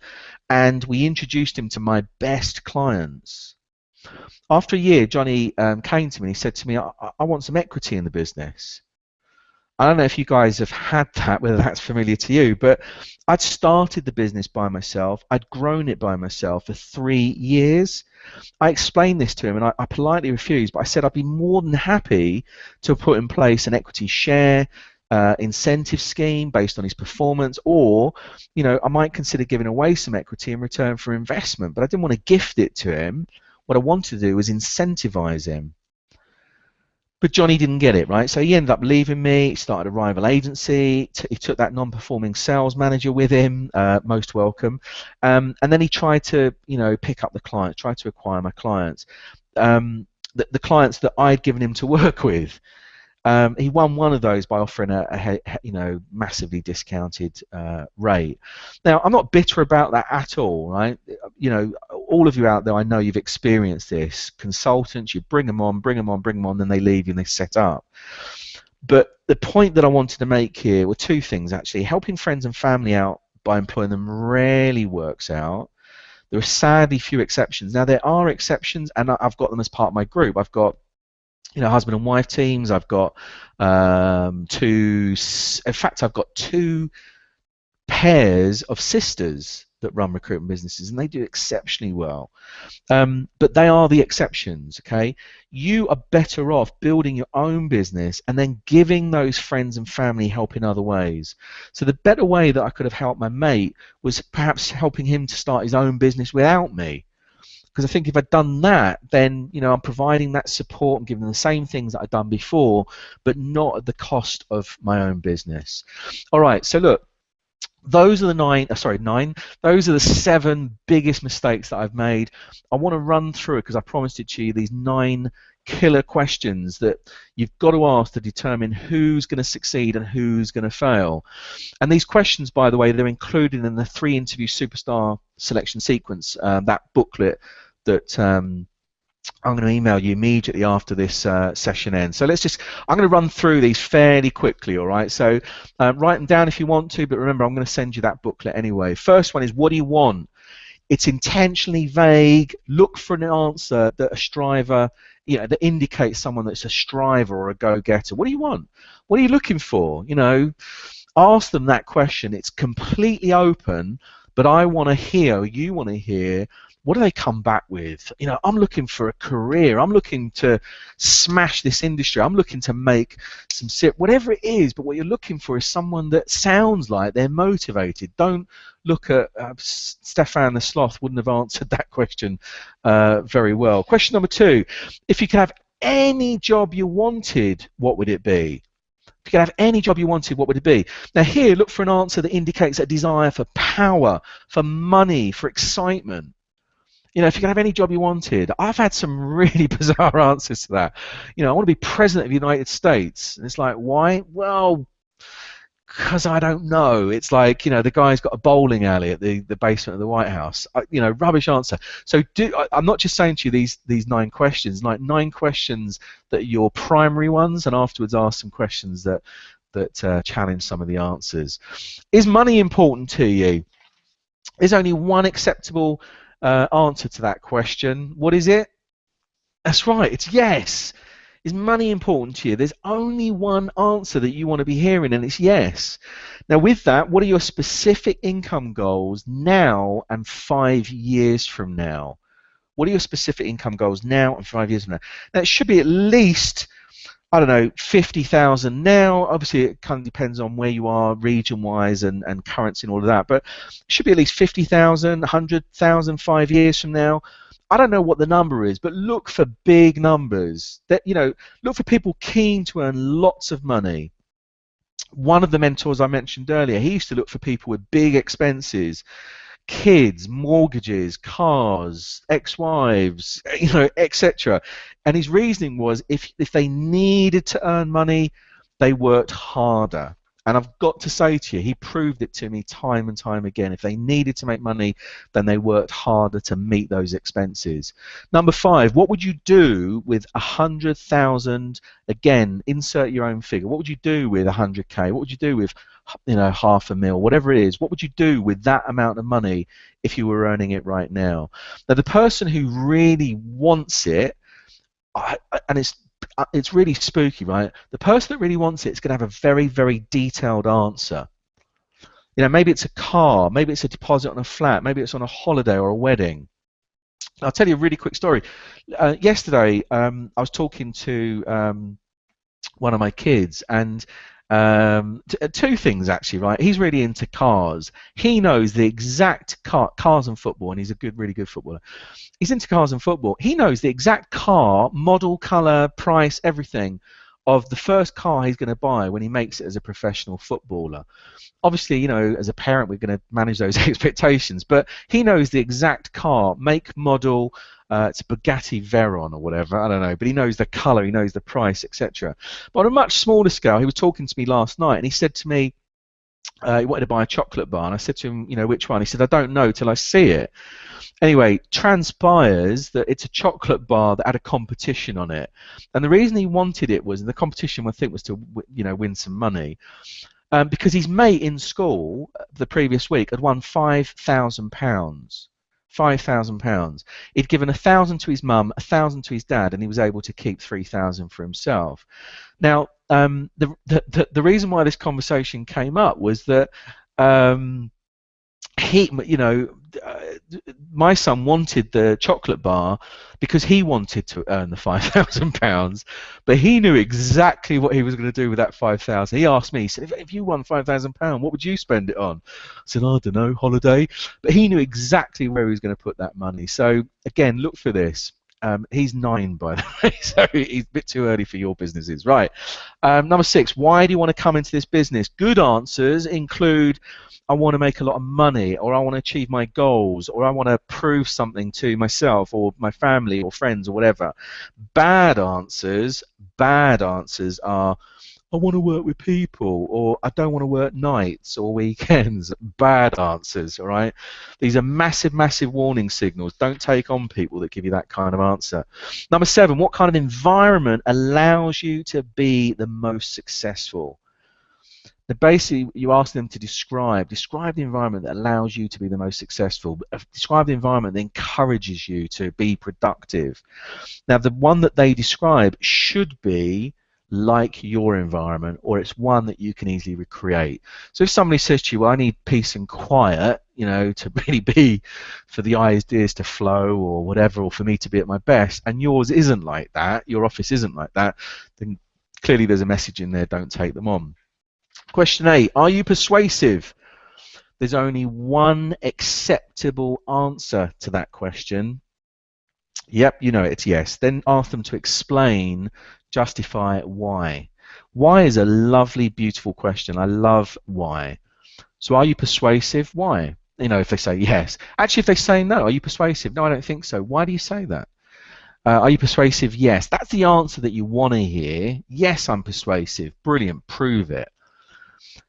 and we introduced him to my best clients. After a year, Johnny came to me and he said to me, I want some equity in the business. I don't know if you guys have had that, whether that's familiar to you, but I'd started the business by myself. I'd grown it by myself for 3 years. I explained this to him, and I politely refused, but I said I'd be more than happy to put in place an equity share incentive scheme based on his performance, or I might consider giving away some equity in return for investment, but I didn't want to gift it to him. What I wanted to do was incentivize him. But Johnny didn't get it, right? So he ended up leaving me. He started a rival agency. He took that non-performing sales manager with him, most welcome, and then he tried to pick up the clients, tried to acquire my clients, the clients that I'd given him to work with. He won one of those by offering a massively discounted rate. Now, I'm not bitter about that at all, right? All of you out there, I know you've experienced this. Consultants, you bring them on, then they leave you and they set up. But the point that I wanted to make here were two things, actually. Helping friends and family out by employing them rarely works out. There are sadly few exceptions. Now, there are exceptions, and I've got them as part of my group. I've got, you know, husband and wife teams. I've got in fact, I've got two pairs of sisters that run recruitment businesses, and they do exceptionally well. But they are the exceptions, okay? You are better off building your own business and then giving those friends and family help in other ways. So the better way that I could have helped my mate was perhaps helping him to start his own business without me. Because I think if I'd done that, then, you know, I'm providing that support and giving them the same things that I'd done before, but not at the cost of my own business. All right, so look, those are the nine. Those are the 7 biggest mistakes that I've made. I want to run through it because I promised it to you, these 9 killer questions that you've got to ask to determine who's going to succeed and who's going to fail. And these questions, by the way, they're included in the 3 Interview Superstar Selection Sequence, that booklet that I'm going to email you immediately after this session ends. So I'm going to run through these fairly quickly, all right? So write them down if you want to, but remember, I'm going to send you that booklet anyway. First one is, what do you want? It's intentionally vague. Look for an answer that a striver, you know, that indicates someone that's a striver or a go-getter. What do you want? What are you looking for? You know, ask them that question. It's completely open, but I want to hear, you want to hear, what do they come back with? You know, I'm looking for a career. I'm looking to smash this industry. I'm looking to make some whatever it is, but what you're looking for is someone that sounds like they're motivated. Don't look at Stefan the Sloth wouldn't have answered that question very well. Question number 2, if you could have any job you wanted, what would it be? If you could have any job you wanted, what would it be? Now here, look for an answer that indicates a desire for power, for money, for excitement. You know, if you could have any job you wanted, I've had some really bizarre answers to that. You know, I want to be president of the United States. And it's like, why? Well, because I don't know. It's like, you know, the guy's got a bowling alley at the basement of the White House. You know, rubbish answer. So I'm not just saying to you these 9 questions, like 9 questions that are your primary ones, and afterwards ask some questions that challenge some of the answers. Is money important to you? There's only one acceptable answer to that question. What is it? That's right, it's yes. Is money important to you? There's only one answer that you want to be hearing, and it's yes. Now with that, what are your specific income goals now and 5 years from now? What are your specific income goals now and 5 years from now? Now it should be at least, I don't know, 50,000 now. Obviously, it kind of depends on where you are region-wise and currency and all of that. But it should be at least 50,000, 100,000 5 years from now. I don't know what the number is, but look for big numbers. That, you know, look for people keen to earn lots of money. One of the mentors I mentioned earlier, he used to look for people with big expenses. Kids, mortgages, cars, ex-wives, you know, etc. And his reasoning was if they needed to earn money, they worked harder. And I've got to say to you, he proved it to me time and time again. If they needed to make money, then they worked harder to meet those expenses. Number 5, what would you do with 100,000? Again, insert your own figure. What would you do with 100K? What would you do with, you know, $500,000, whatever it is? What would you do with that amount of money if you were earning it right now? Now, the person who really wants it, and it's really spooky, right? The person that really wants it is going to have a very, very detailed answer. You know, maybe it's a car, maybe it's a deposit on a flat, maybe it's on a holiday or a wedding. I'll tell you a really quick story. Yesterday, I was talking to one of my kids, and 2 things actually, right? He's really into cars. He knows the exact cars and football, and he's a really good footballer. He's into cars and football. He knows the exact car, model, color, price, everything of the first car he's going to buy when he makes it as a professional footballer. Obviously, you know, as a parent, we're going to manage those expectations, but he knows the exact car, make, model. It's a Bugatti Veyron or whatever, I don't know, but he knows the color, he knows the price, etc. But on a much smaller scale, he was talking to me last night, and he said to me, He wanted to buy a chocolate bar, and I said to him, you know, which one? He said, I don't know till I see it. Anyway, transpires that it's a chocolate bar that had a competition on it, and the reason he wanted it was, and the competition I think was to, you know, win some money, because his mate in school the previous week had won £5,000. £5,000. He'd given 1,000 to his mum, 1,000 to his dad, and he was able to keep 3,000 for himself. Now, the reason why this conversation came up was that he, you know, my son wanted the chocolate bar because he wanted to earn the £5,000, but he knew exactly what he was going to do with that 5,000. He asked me, he said, if you won £5,000, what would you spend it on? I said, I don't know, holiday. But he knew exactly where he was going to put that money. So again, look for this. He's 9, by the way, so he's a bit too early for your businesses. Right. Number 6, why do you want to come into this business? Good answers include, I want to make a lot of money, or I want to achieve my goals, or I want to prove something to myself or my family or friends or whatever. Bad answers are, I want to work with people, or I don't want to work nights or weekends. Bad answers, all right? These are massive, massive warning signals. Don't take on people that give you that kind of answer. Number 7, what kind of environment allows you to be the most successful? Basically, you ask them to describe the environment that allows you to be the most successful. Describe the environment that encourages you to be productive. Now, the one that they describe should be like your environment, or it's one that you can easily recreate. So if somebody says to you, well, I need peace and quiet, you know, to really be, for the ideas to flow or whatever, or for me to be at my best, and yours isn't like that, your office isn't like that, then clearly there's a message in there, don't take them on. Question 8, are you persuasive? There's only one acceptable answer to that question. Yep, you know it's yes. Then ask them to explain, justify why. Why is a lovely, beautiful question. I love why. So are you persuasive? Why? You know, if they say yes. Actually, if they say no, are you persuasive? No, I don't think so. Why do you say that? Are you persuasive? Yes. That's the answer that you want to hear. Yes, I'm persuasive. Brilliant. Prove it.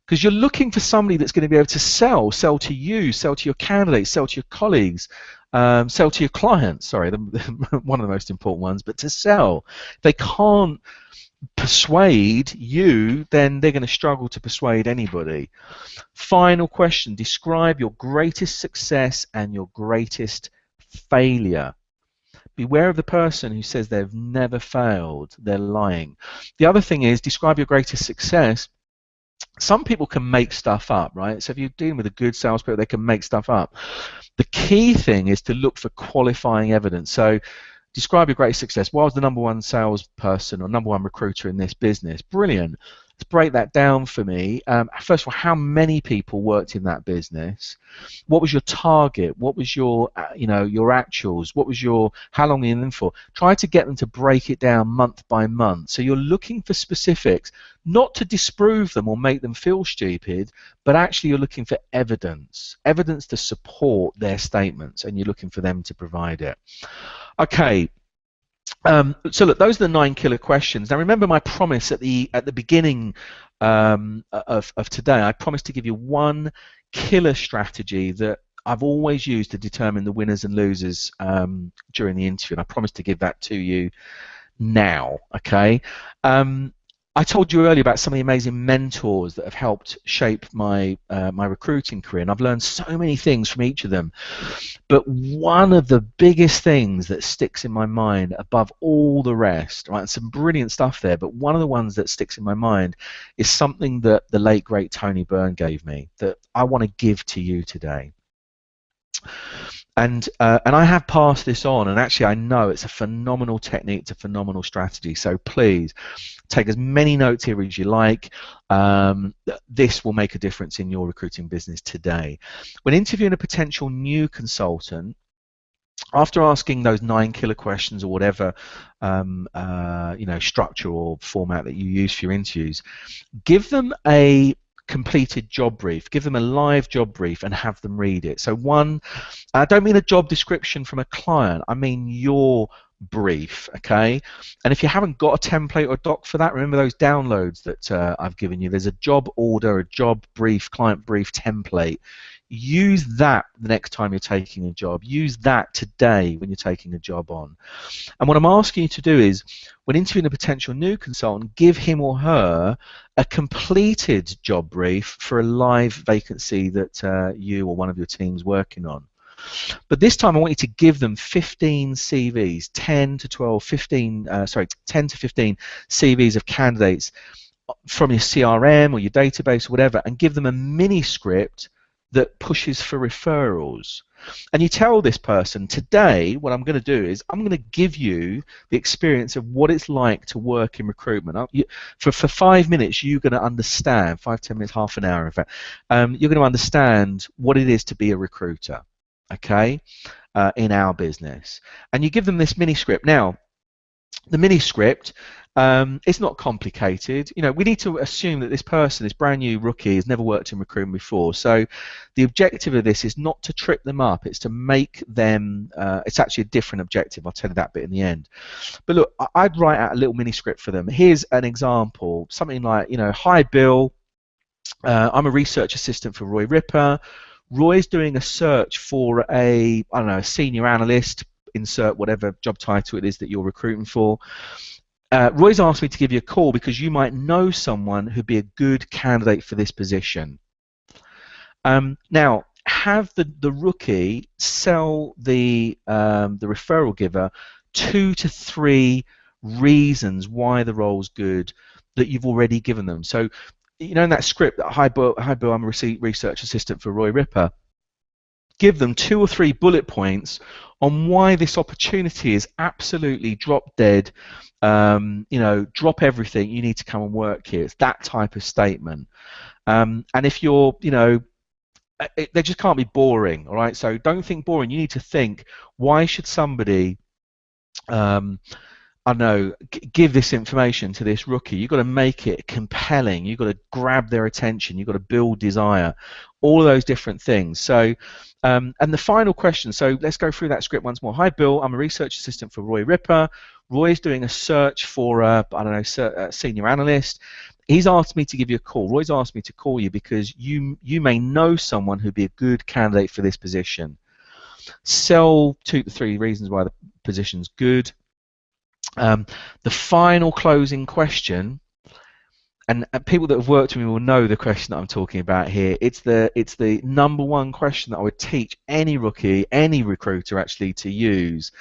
Because you're looking for somebody that's going to be able to sell to you, sell to your candidates, sell to your colleagues, sell to your clients. Sorry, one of the most important ones. But to sell, if they can't persuade you, then they're going to struggle to persuade anybody. Final question: describe your greatest success and your greatest failure. Beware of the person who says they've never failed. They're lying. The other thing is, describe your greatest success. Some people can make stuff up, right? So if you're dealing with a good salesperson, they can make stuff up. The key thing is to look for qualifying evidence. So describe your greatest success. Well, I was the #1 salesperson or #1 recruiter in this business. Brilliant. Let's break that down for me. First of all, how many people worked in that business? What was your target? What was your, your actuals? What was your, how long were you in them for? Try to get them to break it down month by month. So you're looking for specifics, not to disprove them or make them feel stupid, but actually you're looking for evidence to support their statements, and you're looking for them to provide it. Okay. So look, those are the 9 killer questions. Now remember my promise at the beginning of today. I promised to give you one killer strategy that I've always used to determine the winners and losers during the interview, and I promised to give that to you now. Okay. I told you earlier about some of the amazing mentors that have helped shape my my recruiting career, and I've learned so many things from each of them. But one of the biggest things that sticks in my mind above all the rest, right, some brilliant stuff there, but one of the ones that sticks in my mind is something that the late great Tony Byrne gave me that I want to give to you today. And I have passed this on, and actually I know it's a phenomenal technique, it's a phenomenal strategy. So please take as many notes here as you like. This will make a difference in your recruiting business today. When interviewing a potential new consultant, after asking those 9 killer questions or whatever structure or format that you use for your interviews, give them a completed job brief, give them a live job brief and have them read it. So one, I don't mean a job description from a client, I mean your brief, okay? And if you haven't got a template or doc for that, remember those downloads that I've given you. There's a job order, a job brief, client brief template. Use that the next time you're taking a job. Use that today when you're taking a job on. And what I'm asking you to do is, when interviewing a potential new consultant, give him or her a completed job brief for a live vacancy that you or one of your team's working on. But this time I want you to give them 15 CVs, 10 to 12, 15, sorry, 10 to 15 CVs of candidates from your CRM or your database or whatever, and give them a mini script that pushes for referrals. And you tell this person, today what I'm going to do is I'm going to give you the experience of what it's like to work in recruitment. For 5 minutes you're going to understand, 5, 10 minutes, half an hour in fact, you're going to understand what it is to be a recruiter, okay, in our business. And you give them this mini script. Now, the mini script, it's not complicated. You know, we need to assume that this person, this brand new rookie, has never worked in recruitment before. So the objective of this is not to trip them up. It's to make them, it's actually a different objective. I'll tell you that bit in the end. But look, I'd write out a little mini script for them. Here's an example, something like, you know, hi Bill, I'm a research assistant for Roy Ripper. Roy's doing a search for a, I don't know, a senior analyst, insert whatever job title it is that you're recruiting for. Roy's asked me to give you a call because you might know someone who'd be a good candidate for this position. Now, have the rookie sell the referral giver 2 to 3 reasons why the role's good that you've already given them. So, you know, in that script, hi Bill, I'm a research assistant for Roy Ripper. Give them 2 or 3 bullet points on why this opportunity is absolutely drop dead. You know, drop everything. You need to come and work here. It's that type of statement. And if you're, you know, they just can't be boring. All right. So don't think boring. You need to think, why should somebody I know, give this information to this rookie. You've got to make it compelling. You've got to grab their attention. You've got to build desire. All of those different things. So, and the final question. So let's go through that script once more. Hi, Bill. I'm a research assistant for Roy Ripper. Roy's doing a search for a, I don't know, a senior analyst. He's asked me to give you a call. Roy's asked me to call you because you may know someone who'd be a good candidate for this position. Sell 2 to 3 reasons why the position's good. The final closing question, and people that have worked with me will know the question that I'm talking about here. It's the #1 question that I would teach any rookie, any recruiter actually to use,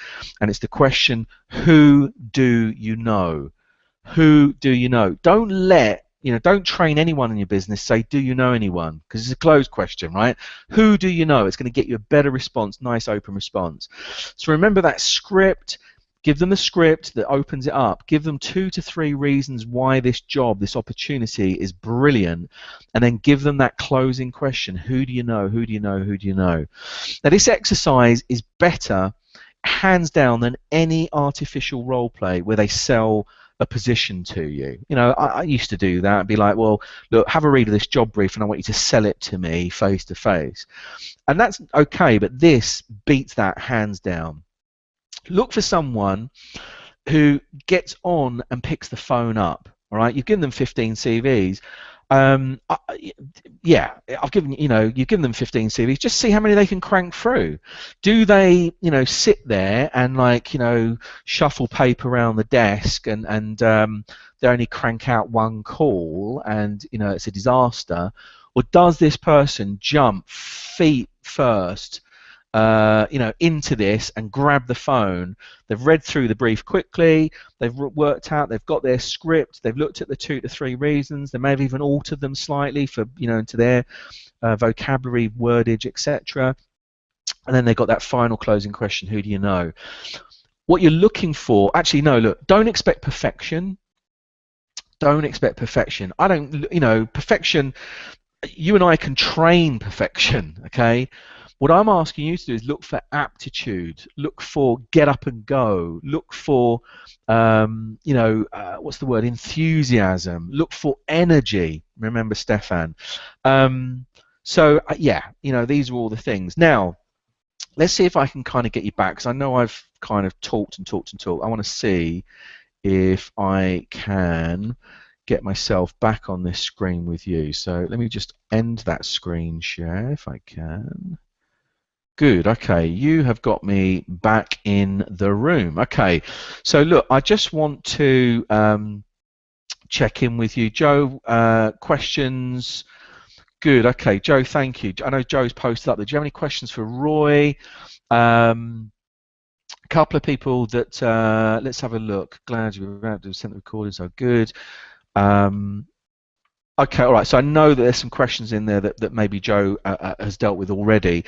and it's the question, who do you know? Who do you know? Don't don't train anyone in your business say, do you know anyone? Because it's a closed question, right? Who do you know? It's going to get you a better response, nice open response. So remember that script. Give them a script that opens it up. Give them 2 to 3 reasons why this job, this opportunity is brilliant, and then give them that closing question. Who do you know? Who do you know? Who do you know? Now, this exercise is better, hands down, than any artificial role play where they sell a position to you. You know, I used to do that. I'd be like, well, look, have a read of this job brief, and I want you to sell it to me face to face. And that's okay, but this beats that hands down. Look for someone who gets on and picks the phone up. All right, you've given them 15 CVs. Yeah, I've given you've given them 15 CVs. Just see how many they can crank through. Do they, sit there and shuffle paper around the desk and they only crank out one call and it's a disaster, or does this person jump feet first? Into this and grab the phone? They've read through the brief quickly, they've worked out, they've got their script, they've looked at the 2 to 3 reasons, they may have even altered them slightly for into their vocabulary, wordage, etc. And then they've got that final closing question, who do you know? What you're looking for, actually no, look, don't expect perfection. Don't expect perfection. Perfection, you and I can train perfection, okay? What I'm asking you to do is look for aptitude, look for get up and go, look for, what's the word, enthusiasm, look for energy. Remember Stefan. Yeah, these are all the things. Now, let's see if I can kind of get you back, because I know I've kind of talked and talked and talked. I want to see if I can get myself back on this screen with you. So let me just end that screen share if I can. Good, okay, you have got me back in the room. Okay, so look, I just want to check in with you. Joe, questions? Good, okay, Joe, thank you. I know Joe's posted up there. Do you have any questions for Roy? A couple of people that, let's have a look. Glad you were out to send the recording, so good. Okay, all right, so I know that there's some questions in there that maybe Joe has dealt with already.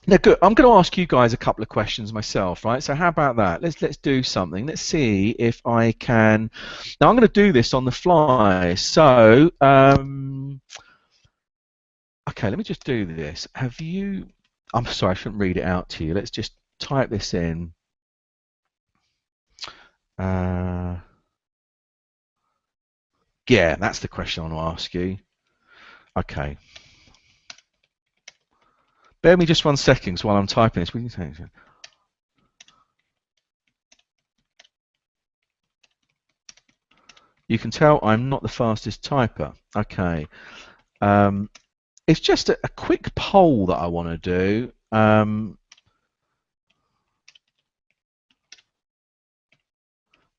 Now, good. I'm going to ask you guys a couple of questions myself, right? So how about that? Let's do something. Let's see if I can. Now I'm going to do this on the fly. So okay, let me just do this. Have you? I'm sorry, I shouldn't read it out to you. Let's just type this in. Yeah, that's the question I want to ask you. Okay. Bear me just 1 second while I'm typing this. You can tell I'm not the fastest typer. Okay. It's just a quick poll that I want to do.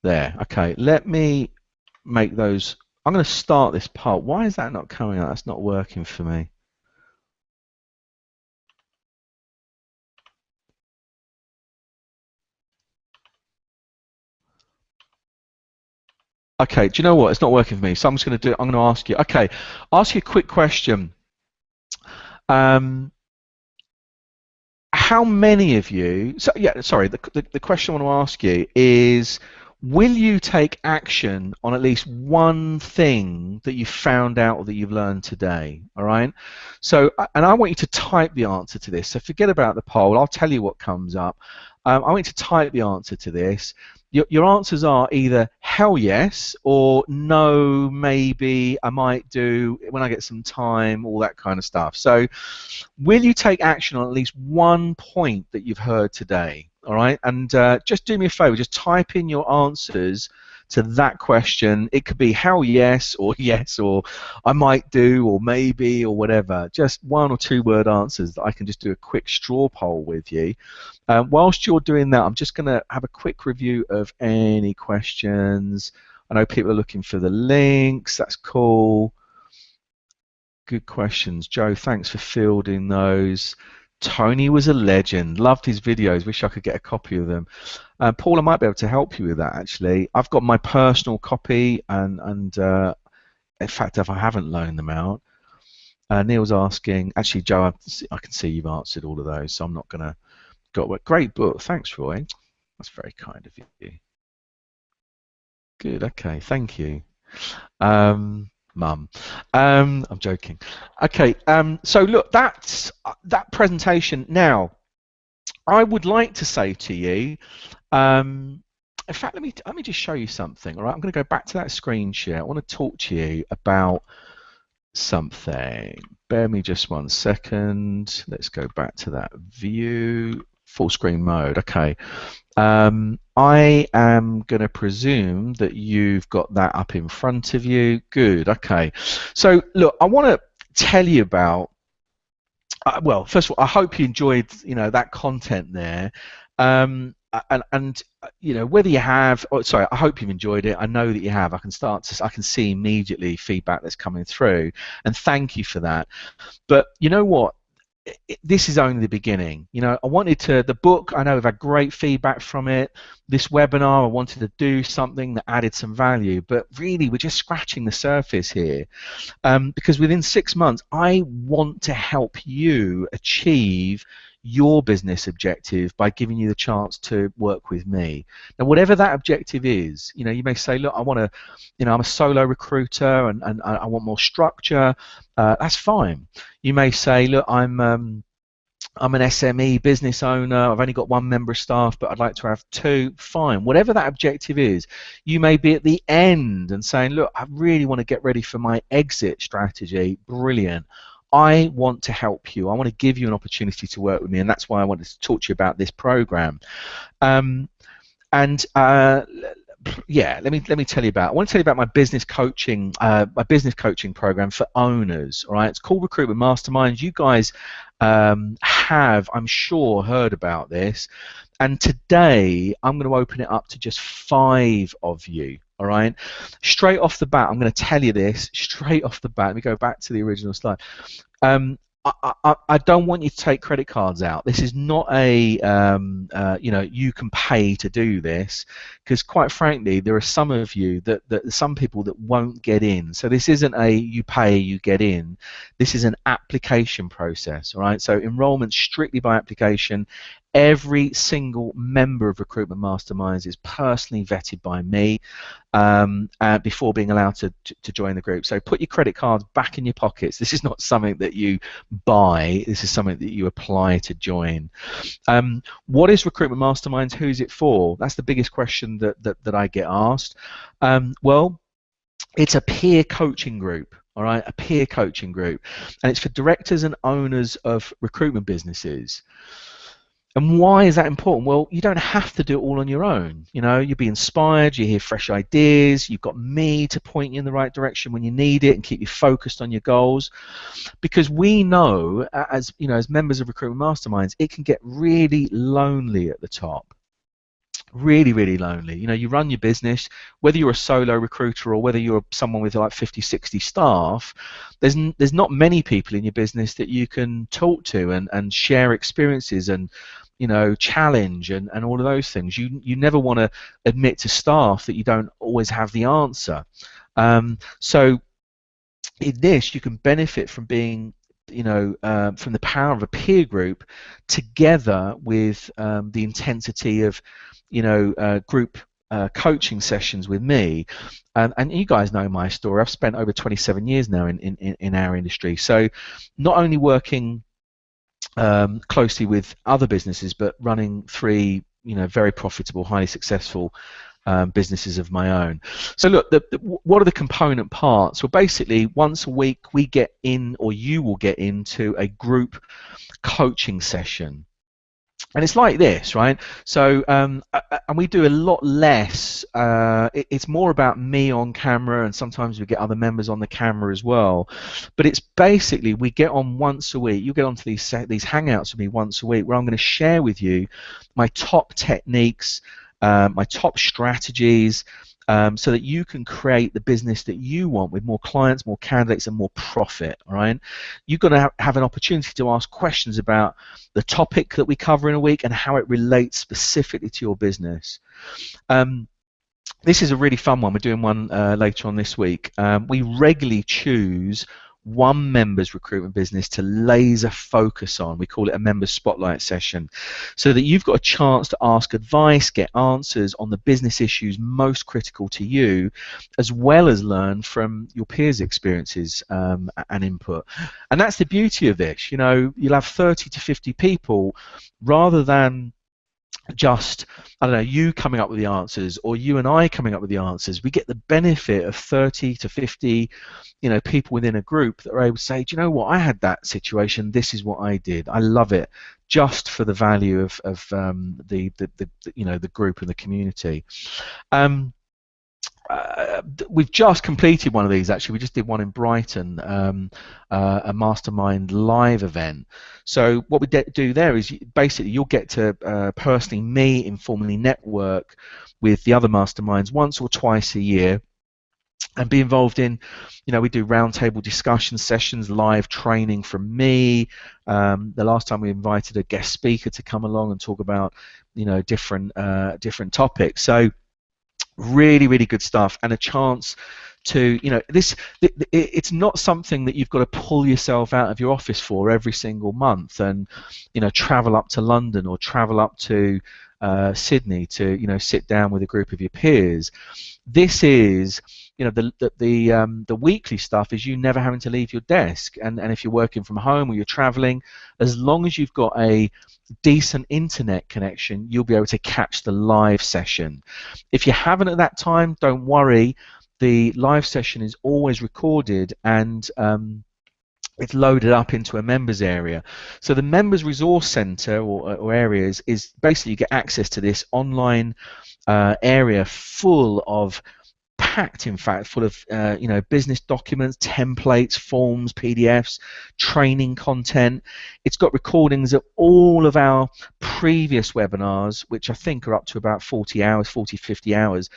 There. Okay. Let me make those. I'm going to start this poll. Why is that not coming out? That's not working for me. Okay, do you know what? It's not working for me. So I'm just going to do. I'm going to ask you. Okay, ask you a quick question. How many of you? So yeah, sorry. The question I want to ask you is: will you take action on at least one thing that you found out or that you've learned today? All right. So, and I want you to type the answer to this. So forget about the poll. I'll tell you what comes up. I want you to type the answer to this. Your answers are either hell yes or no, maybe, I might do when I get some time, all that kind of stuff. So will you take action on at least one point that you've heard today? All right, and just do me a favor, just type in your answers to that question. It could be hell yes, or yes, or I might do, or maybe, or whatever. Just 1 or 2 word answers that I can just do a quick straw poll with you. Whilst you're doing that, I'm just going to have a quick review of any questions. I know people are looking for the links. That's cool. Good questions. Joe, thanks for fielding those. Tony was a legend. Loved his videos. Wish I could get a copy of them. Paul, I might be able to help you with that, actually. I've got my personal copy, and in fact, if I haven't loaned them out. Neil's asking. Actually, Joe, I can see you've answered all of those, so I'm not going to go. Great book. Thanks, Roy. That's very kind of you. Good. Okay. Thank you. Mum. I'm joking. Okay, so look, that's that presentation. Now, I would like to say to you, in fact, let me just show you something. All right, I'm going to go back to that screen share. I want to talk to you about something. Bear me just 1 second. Let's go back to that view, full screen mode. Okay. I am going to presume that you've got that up in front of you. Good. Okay. So look, I want to tell you about. Well, first of all, I hope you enjoyed, that content there, and whether you have. Oh, sorry, I hope you've enjoyed it. I know that you have. I can see immediately feedback that's coming through, and thank you for that. But you know what? This is only the beginning. I wanted to, the book, I know we've had great feedback from it. This webinar, I wanted to do something that added some value, but really we're just scratching the surface here, because within 6 months I want to help you achieve your business objective by giving you the chance to work with me. Now, whatever that objective is, you may say, look, I want to, I'm a solo recruiter and I want more structure. That's fine. You may say, look, I'm an SME business owner. I've only got 1 member of staff, but I'd like to have 2. Fine. Whatever that objective is, you may be at the end and saying, look, I really want to get ready for my exit strategy. Brilliant. I want to help you. I want to give you an opportunity to work with me, and that's why I wanted to talk to you about this program. And yeah, let me tell you about. I want to tell you about my business coaching program for owners. All right, it's called Recruitment Mastermind. You guys have, I'm sure, heard about this. And today I'm going to open it up to just 5 of you. All right, straight off the bat, I'm going to tell you this straight off the bat. Let me go back to the original slide. I don't want you to take credit cards out. This is not a you can pay to do this, because quite frankly there are some of you that some people that won't get in. So this isn't a you pay you get in. This is an application process. All right, so enrollment strictly by application. Every single member of Recruitment Masterminds is personally vetted by me before being allowed to join the group. So put your credit cards back in your pockets. This is not something that you buy. This is something that you apply to join. What is Recruitment Masterminds? Who's it for? That's the biggest question that I get asked. Well, it's a peer coaching group. All right, a peer coaching group, and it's for directors and owners of recruitment businesses. And why is that important? Well, you don't have to do it all on your own. You know, you'll be inspired, you hear fresh ideas, you've got me to point you in the right direction when you need it and keep you focused on your goals. Because we know, as you know, as members of Recruitment Masterminds, it can get really lonely at the top. Really, really lonely. You know, you run your business, whether you're a solo recruiter or whether you're someone with like 50, 60 staff, there's not many people in your business that you can talk to and share experiences and, you know, challenge and all of those things. You never want to admit to staff that you don't always have the answer. So in this, you can benefit from being, you know, from the power of a peer group together with the intensity of, you know, group coaching sessions with me. And you guys know my story. I've spent over 27 years now in our industry. So not only working closely with other businesses, but running 3, you know, very profitable, highly successful businesses of my own. So look, what are the component parts? Well, basically once a week we get in, or you will get into, a group coaching session. And it's like this, right? So, and we do a lot less. It's more about me on camera, and sometimes we get other members on the camera as well. But it's basically, we get on once a week. You get onto these hangouts with me once a week, where I'm going to share with you my top techniques, my top strategies, so that you can create the business that you want, with more clients, more candidates, and more profit. All right, you're going to have an opportunity to ask questions about the topic that we cover in a week and how it relates specifically to your business. This is a really fun one. We're doing one later on this week. We regularly choose one member's recruitment business to laser focus on. We call it a member spotlight session, so that you've got a chance to ask advice, get answers on the business issues most critical to you, as well as learn from your peers' experiences and input. And that's the beauty of this. You know, you'll have 30 to 50 people, rather than just, I don't know, you coming up with the answers or you and I coming up with the answers. We get the benefit of 30 to 50, you know, people within a group that are able to say, do you know what, I had that situation, this is what I did, I love it, just for the value of the you know, the group and the community. We've just completed one of these. Actually, we just did one in Brighton, a mastermind live event. So what we do there is basically you'll get to personally meet, informally network with the other masterminds once or twice a year, and be involved in, you know, we do roundtable discussion sessions, live training from me. The last time we invited a guest speaker to come along and talk about, you know, different topics. So really, really good stuff, and a chance to, you know, it's not something that you've got to pull yourself out of your office for every single month and, you know, travel up to London or travel up to Sydney to, you know, sit down with a group of your peers. This is, you know, the weekly stuff is you never having to leave your desk, and if you're working from home or you're traveling, as long as you've got a decent internet connection, you'll be able to catch the live session. If you haven't at that time, don't worry, the live session is always recorded, and it's loaded up into a members area. So the members resource center or areas is basically you get access to this online area full of packed, in fact, full of business documents, templates, forms, PDFs, training content. It's got recordings of all of our previous webinars, which I think are up to about 40 hours, 40, 50 hours,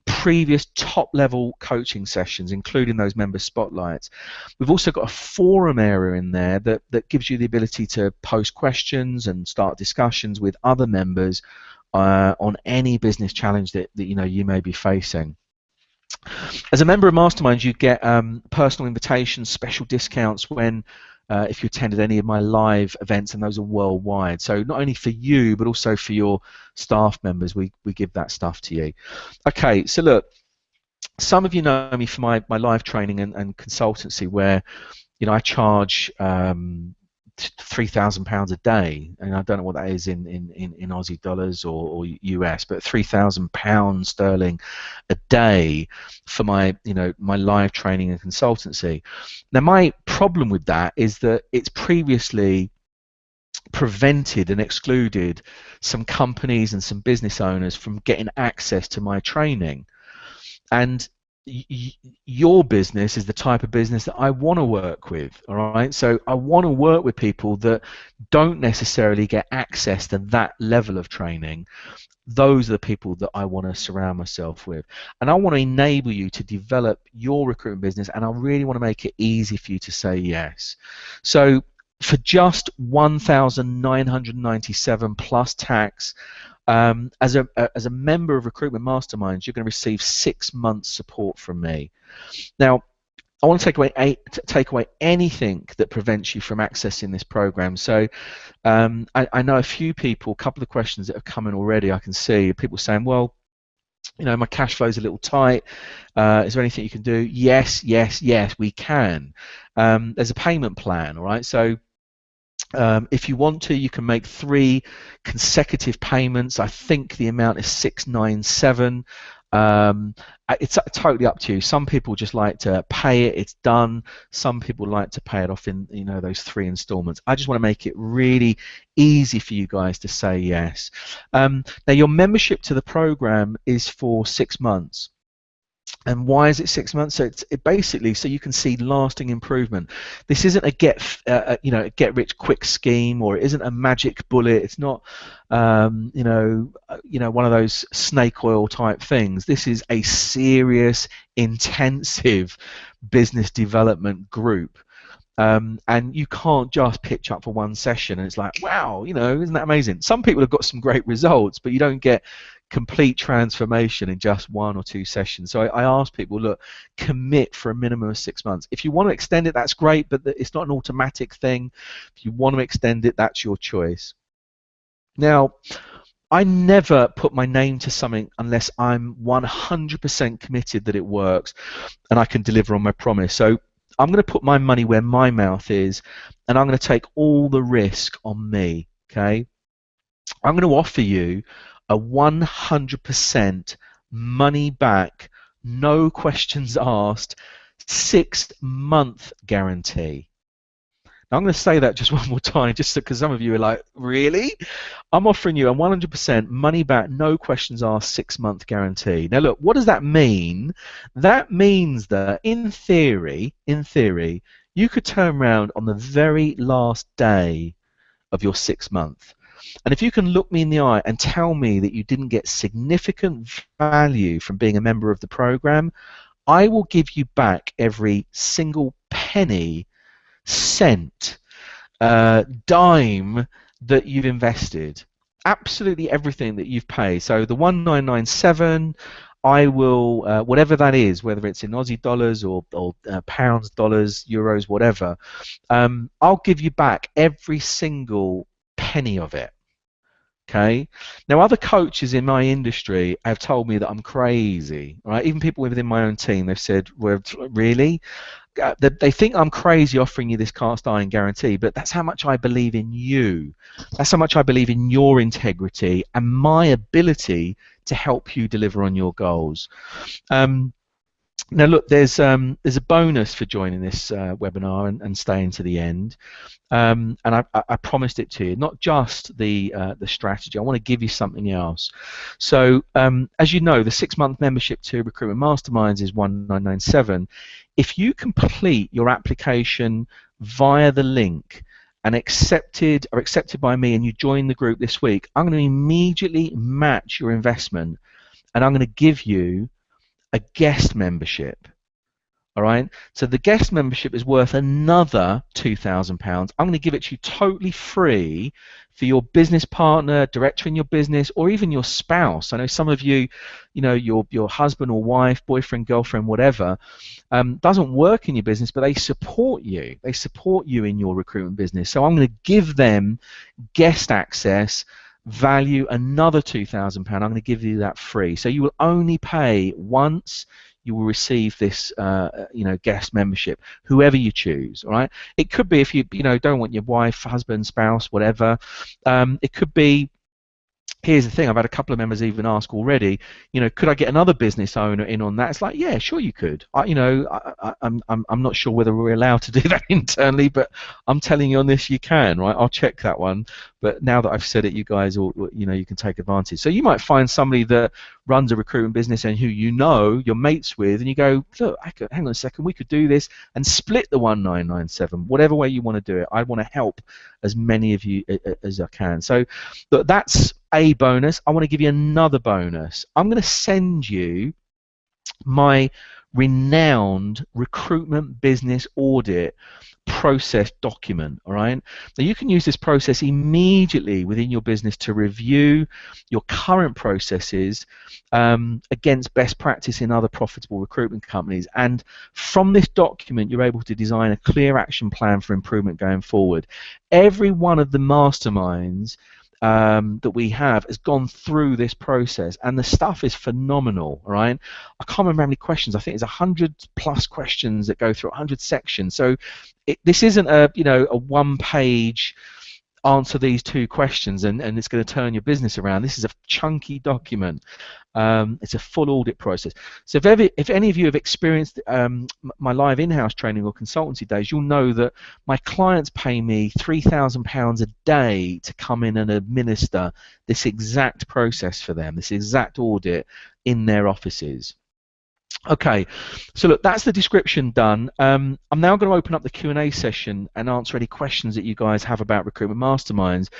previous top level coaching sessions, including those member spotlights. We've also got a forum area in there that gives you the ability to post questions and start discussions with other members on any business challenge that you may be facing. As a member of Mastermind, you get personal invitations, special discounts when if you attended any of my live events, and those are worldwide. So not only for you, but also for your staff members, we give that stuff to you. Okay, so look, some of you know me for my live training and consultancy, where I charge £3,000 a day, and I don't know what that is in Aussie dollars or US, but £3,000 sterling a day for my my live training and consultancy. Now my problem with that is that it's previously prevented and excluded some companies and some business owners from getting access to my training. And your business is the type of business that I want to work with, all right? So I want to work with people that don't necessarily get access to that level of training. Those are the people that I want to surround myself with. And I want to enable you to develop your recruitment business, and I really want to make it easy for you to say yes. So for just $1,997 plus tax, as a member of Recruitment Masterminds, you're going to receive 6 months support from me. Now, I want to take away anything that prevents you from accessing this program. So I know a few people, a couple of questions that have come in already. I can see people saying, well, my cash flow is a little tight. Is there anything you can do? Yes, yes, yes, we can. There's a payment plan, all right? So if you want to, you can make 3 consecutive payments. I think the amount is $697. It's totally up to you. Some people just like to pay it, it's done. Some people like to pay it off in those 3 installments. I just want to make it really easy for you guys to say yes. Now your membership to the program is for 6 months. And why is it 6 months? So it basically, so you can see lasting improvement. This isn't a get rich quick scheme, or it isn't a magic bullet. It's not one of those snake oil type things. This is a serious, intensive business development group. And you can't just pitch up for one session and it's like, wow, isn't that amazing? Some people have got some great results, but you don't get complete transformation in just 1 or 2 sessions. So I ask people, look, commit for a minimum of 6 months. If you want to extend it, that's great, but it's not an automatic thing. If you want to extend it, that's your choice. Now, I never put my name to something unless I'm 100% committed that it works and I can deliver on my promise. So I'm going to put my money where my mouth is, and I'm going to take all the risk on me, okay? I'm going to offer you a 100% money back, no questions asked, 6-month guarantee. Now, I'm going to say that just one more time, just because some of you are like, really? I'm offering you a 100% money back, no questions asked, 6-month guarantee. Now, look, what does that mean? That means that, in theory, you could turn around on the very last day of your 6 month. And if you can look me in the eye and tell me that you didn't get significant value from being a member of the program, I will give you back every single penny, cent, dime that you've invested. Absolutely everything that you've paid. So the 1997, I will, whatever that is, whether it's in Aussie dollars or pounds, dollars, euros, whatever, I'll give you back every single penny of it. Okay. Now, other coaches in my industry have told me that I'm crazy. Right? Even people within my own team, they've said, "Well, really?" They think I'm crazy offering you this cast iron guarantee, but that's how much I believe in you. That's how much I believe in your integrity and my ability to help you deliver on your goals. Now, look, there's a bonus for joining this webinar and staying to the end. And I promised it to you, not just the strategy. I want to give you something else. So, as you know, the 6-month membership to Recruitment Masterminds is 1997. If you complete your application via the link and accepted by me, and you join the group this week, I'm going to immediately match your investment, and I'm going to give you a guest membership. All right, so the guest membership is worth another £2,000. I'm going to give it to you totally free for your business partner, director in your business, or even your spouse. I know some of you, your husband or wife, boyfriend, girlfriend, whatever, doesn't work in your business, but they support you. They support you in your recruitment business. So I'm going to give them guest access, value another £2,000. I'm going to give you that free. So you will only pay once. You will receive this, guest membership, whoever you choose. All right. It could be if you, don't want your wife, husband, spouse, whatever. It could be. Here's the thing, I've had a couple of members even ask already, could I get another business owner in on that? It's like, yeah, sure you could. I'm not sure whether we're allowed to do that internally, but I'm telling you on this you can, right? I'll check that one. But now that I've said it, you guys all, you can take advantage. So you might find somebody that runs a recruitment business and who you're mates with, and you go, look, hang on a second, we could do this and split the 1997, whatever way you want to do it. I want to help as many of you as I can. So look, that's a bonus. I want to give you another bonus. I'm going to send you my renowned recruitment business audit process document. All right, now you can use this process immediately within your business to review your current processes against best practice in other profitable recruitment companies, and from this document you're able to design a clear action plan for improvement going forward. Every one of the masterminds that we have has gone through this process, and the stuff is phenomenal. All right, I can't remember how many questions. I think it's 100+ questions that go through 100 sections. So this isn't a a one-page answer these 2 questions and it's going to turn your business around. This is a chunky document. It's a full audit process. So if any of you have experienced my live in-house training or consultancy days, you'll know that my clients pay me £3,000 a day to come in and administer this exact process for them, this exact audit in their offices. Okay, so look, that's the description done. I'm now going to open up the Q&A session and answer any questions that you guys have about Recruitment Masterminds.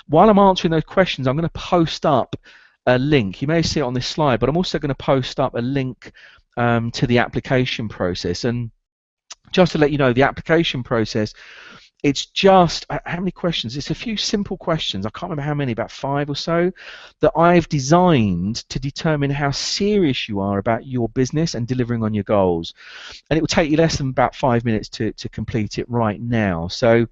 While I'm answering those questions, I'm going to post up a link. You may see it on this slide, but I'm also going to post up a link to the application process. And just to let you know, the application process, it's just, how many questions? It's a few simple questions. I can't remember how many, about 5 or so, that I've designed to determine how serious you are about your business and delivering on your goals. And it will take you less than about 5 minutes to complete it right now. So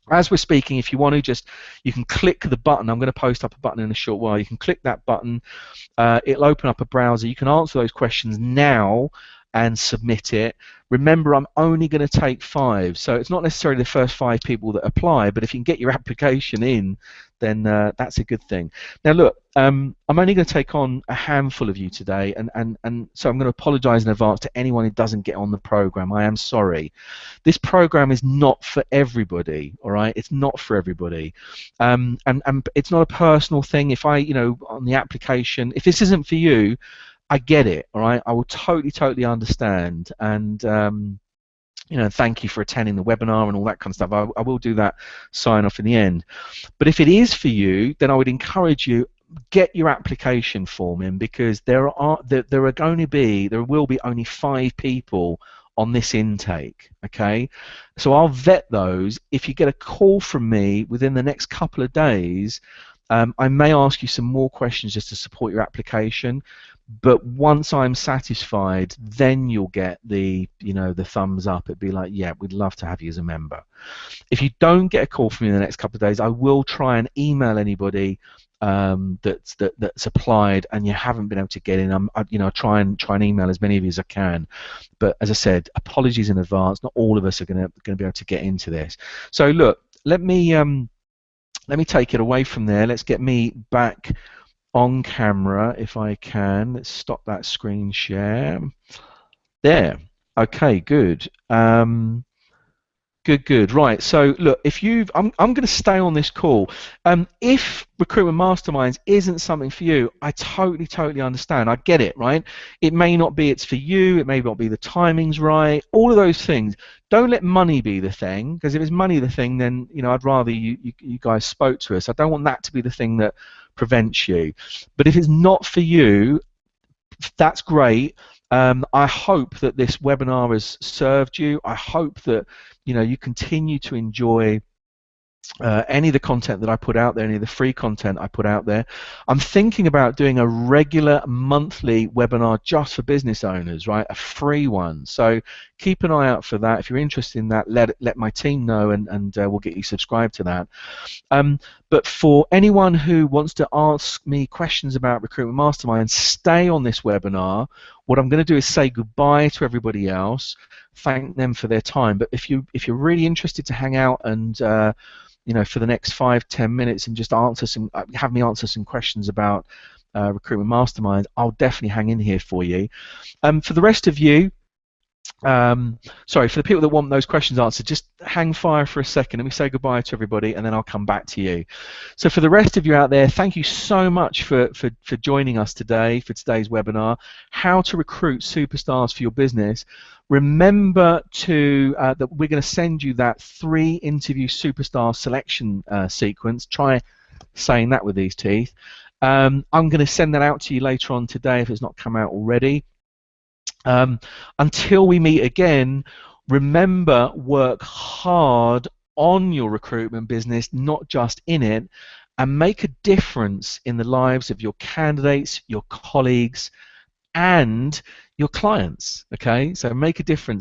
as we're speaking, if you want to, you can click the button. I'm going to post up a button in a short while. You can click that button. It'll open up a browser. You can answer those questions now and submit it. Remember, I'm only going to take 5, so it's not necessarily the first 5 people that apply, but if you can get your application in, then that's a good thing. Now look, I'm only going to take on a handful of you today, and so I'm going to apologize in advance to anyone who doesn't get on the program. I am sorry. This program is not for everybody, all right? It's not for everybody. And it's not a personal thing. If on the application, if this isn't for you, I get it, all right? I will totally understand, and thank you for attending the webinar and all that kind of stuff. I will do that sign off in the end. But if it is for you, then I would encourage you, get your application form in, because there will be only 5 people on this intake. Okay, so I'll vet those. If you get a call from me within the next couple of days, I may ask you some more questions just to support your application. But once I'm satisfied, then you'll get the the thumbs up. It'd be like, yeah, we'd love to have you as a member. If you don't get a call from me in the next couple of days, I will try and email anybody that's applied and you haven't been able to get in. I try and email as many of you as I can. But as I said, apologies in advance. Not all of us are going to be able to get into this. So look, let me take it away from there. Let's get me back on camera if I can. Let's stop that screen share. There. Okay, good. Good. Right. So look, if you've, I'm going to stay on this call. If recruitment masterminds isn't something for you, I totally understand. I get it, right? It may not be it's for you. It may not be the timing's right. All of those things. Don't let money be the thing, because if it's money the thing, then I'd rather you guys spoke to us. I don't want that to be the thing that prevents you. But if it's not for you, that's great. I hope that this webinar has served you. I hope that you continue to enjoy any of the content that I put out there, any of the free content I put out there. I'm thinking about doing a regular monthly webinar just for business owners, right? A free one. So keep an eye out for that. If you're interested in that, let my team know, and we'll get you subscribed to that. But for anyone who wants to ask me questions about Recruitment Mastermind, stay on this webinar. What I'm going to do is say goodbye to everybody else, thank them for their time. But if you're really interested to hang out and for the next 5-10 minutes and just have me answer some questions about Recruitment Mastermind, I'll definitely hang in here for you. For the rest of you, sorry, for the people that want those questions answered, just hang fire for a second. Let me say goodbye to everybody, and then I'll come back to you. So for the rest of you out there, thank you so much for joining us today for today's webinar, How to Recruit Superstars for Your Business. Remember that we're going to send you that 3-interview superstar selection sequence. Try saying that with these teeth. I'm going to send that out to you later on today if it's not come out already. Until we meet again, remember, work hard on your recruitment business, not just in it, and make a difference in the lives of your candidates, your colleagues, and your clients. Okay, so make a difference.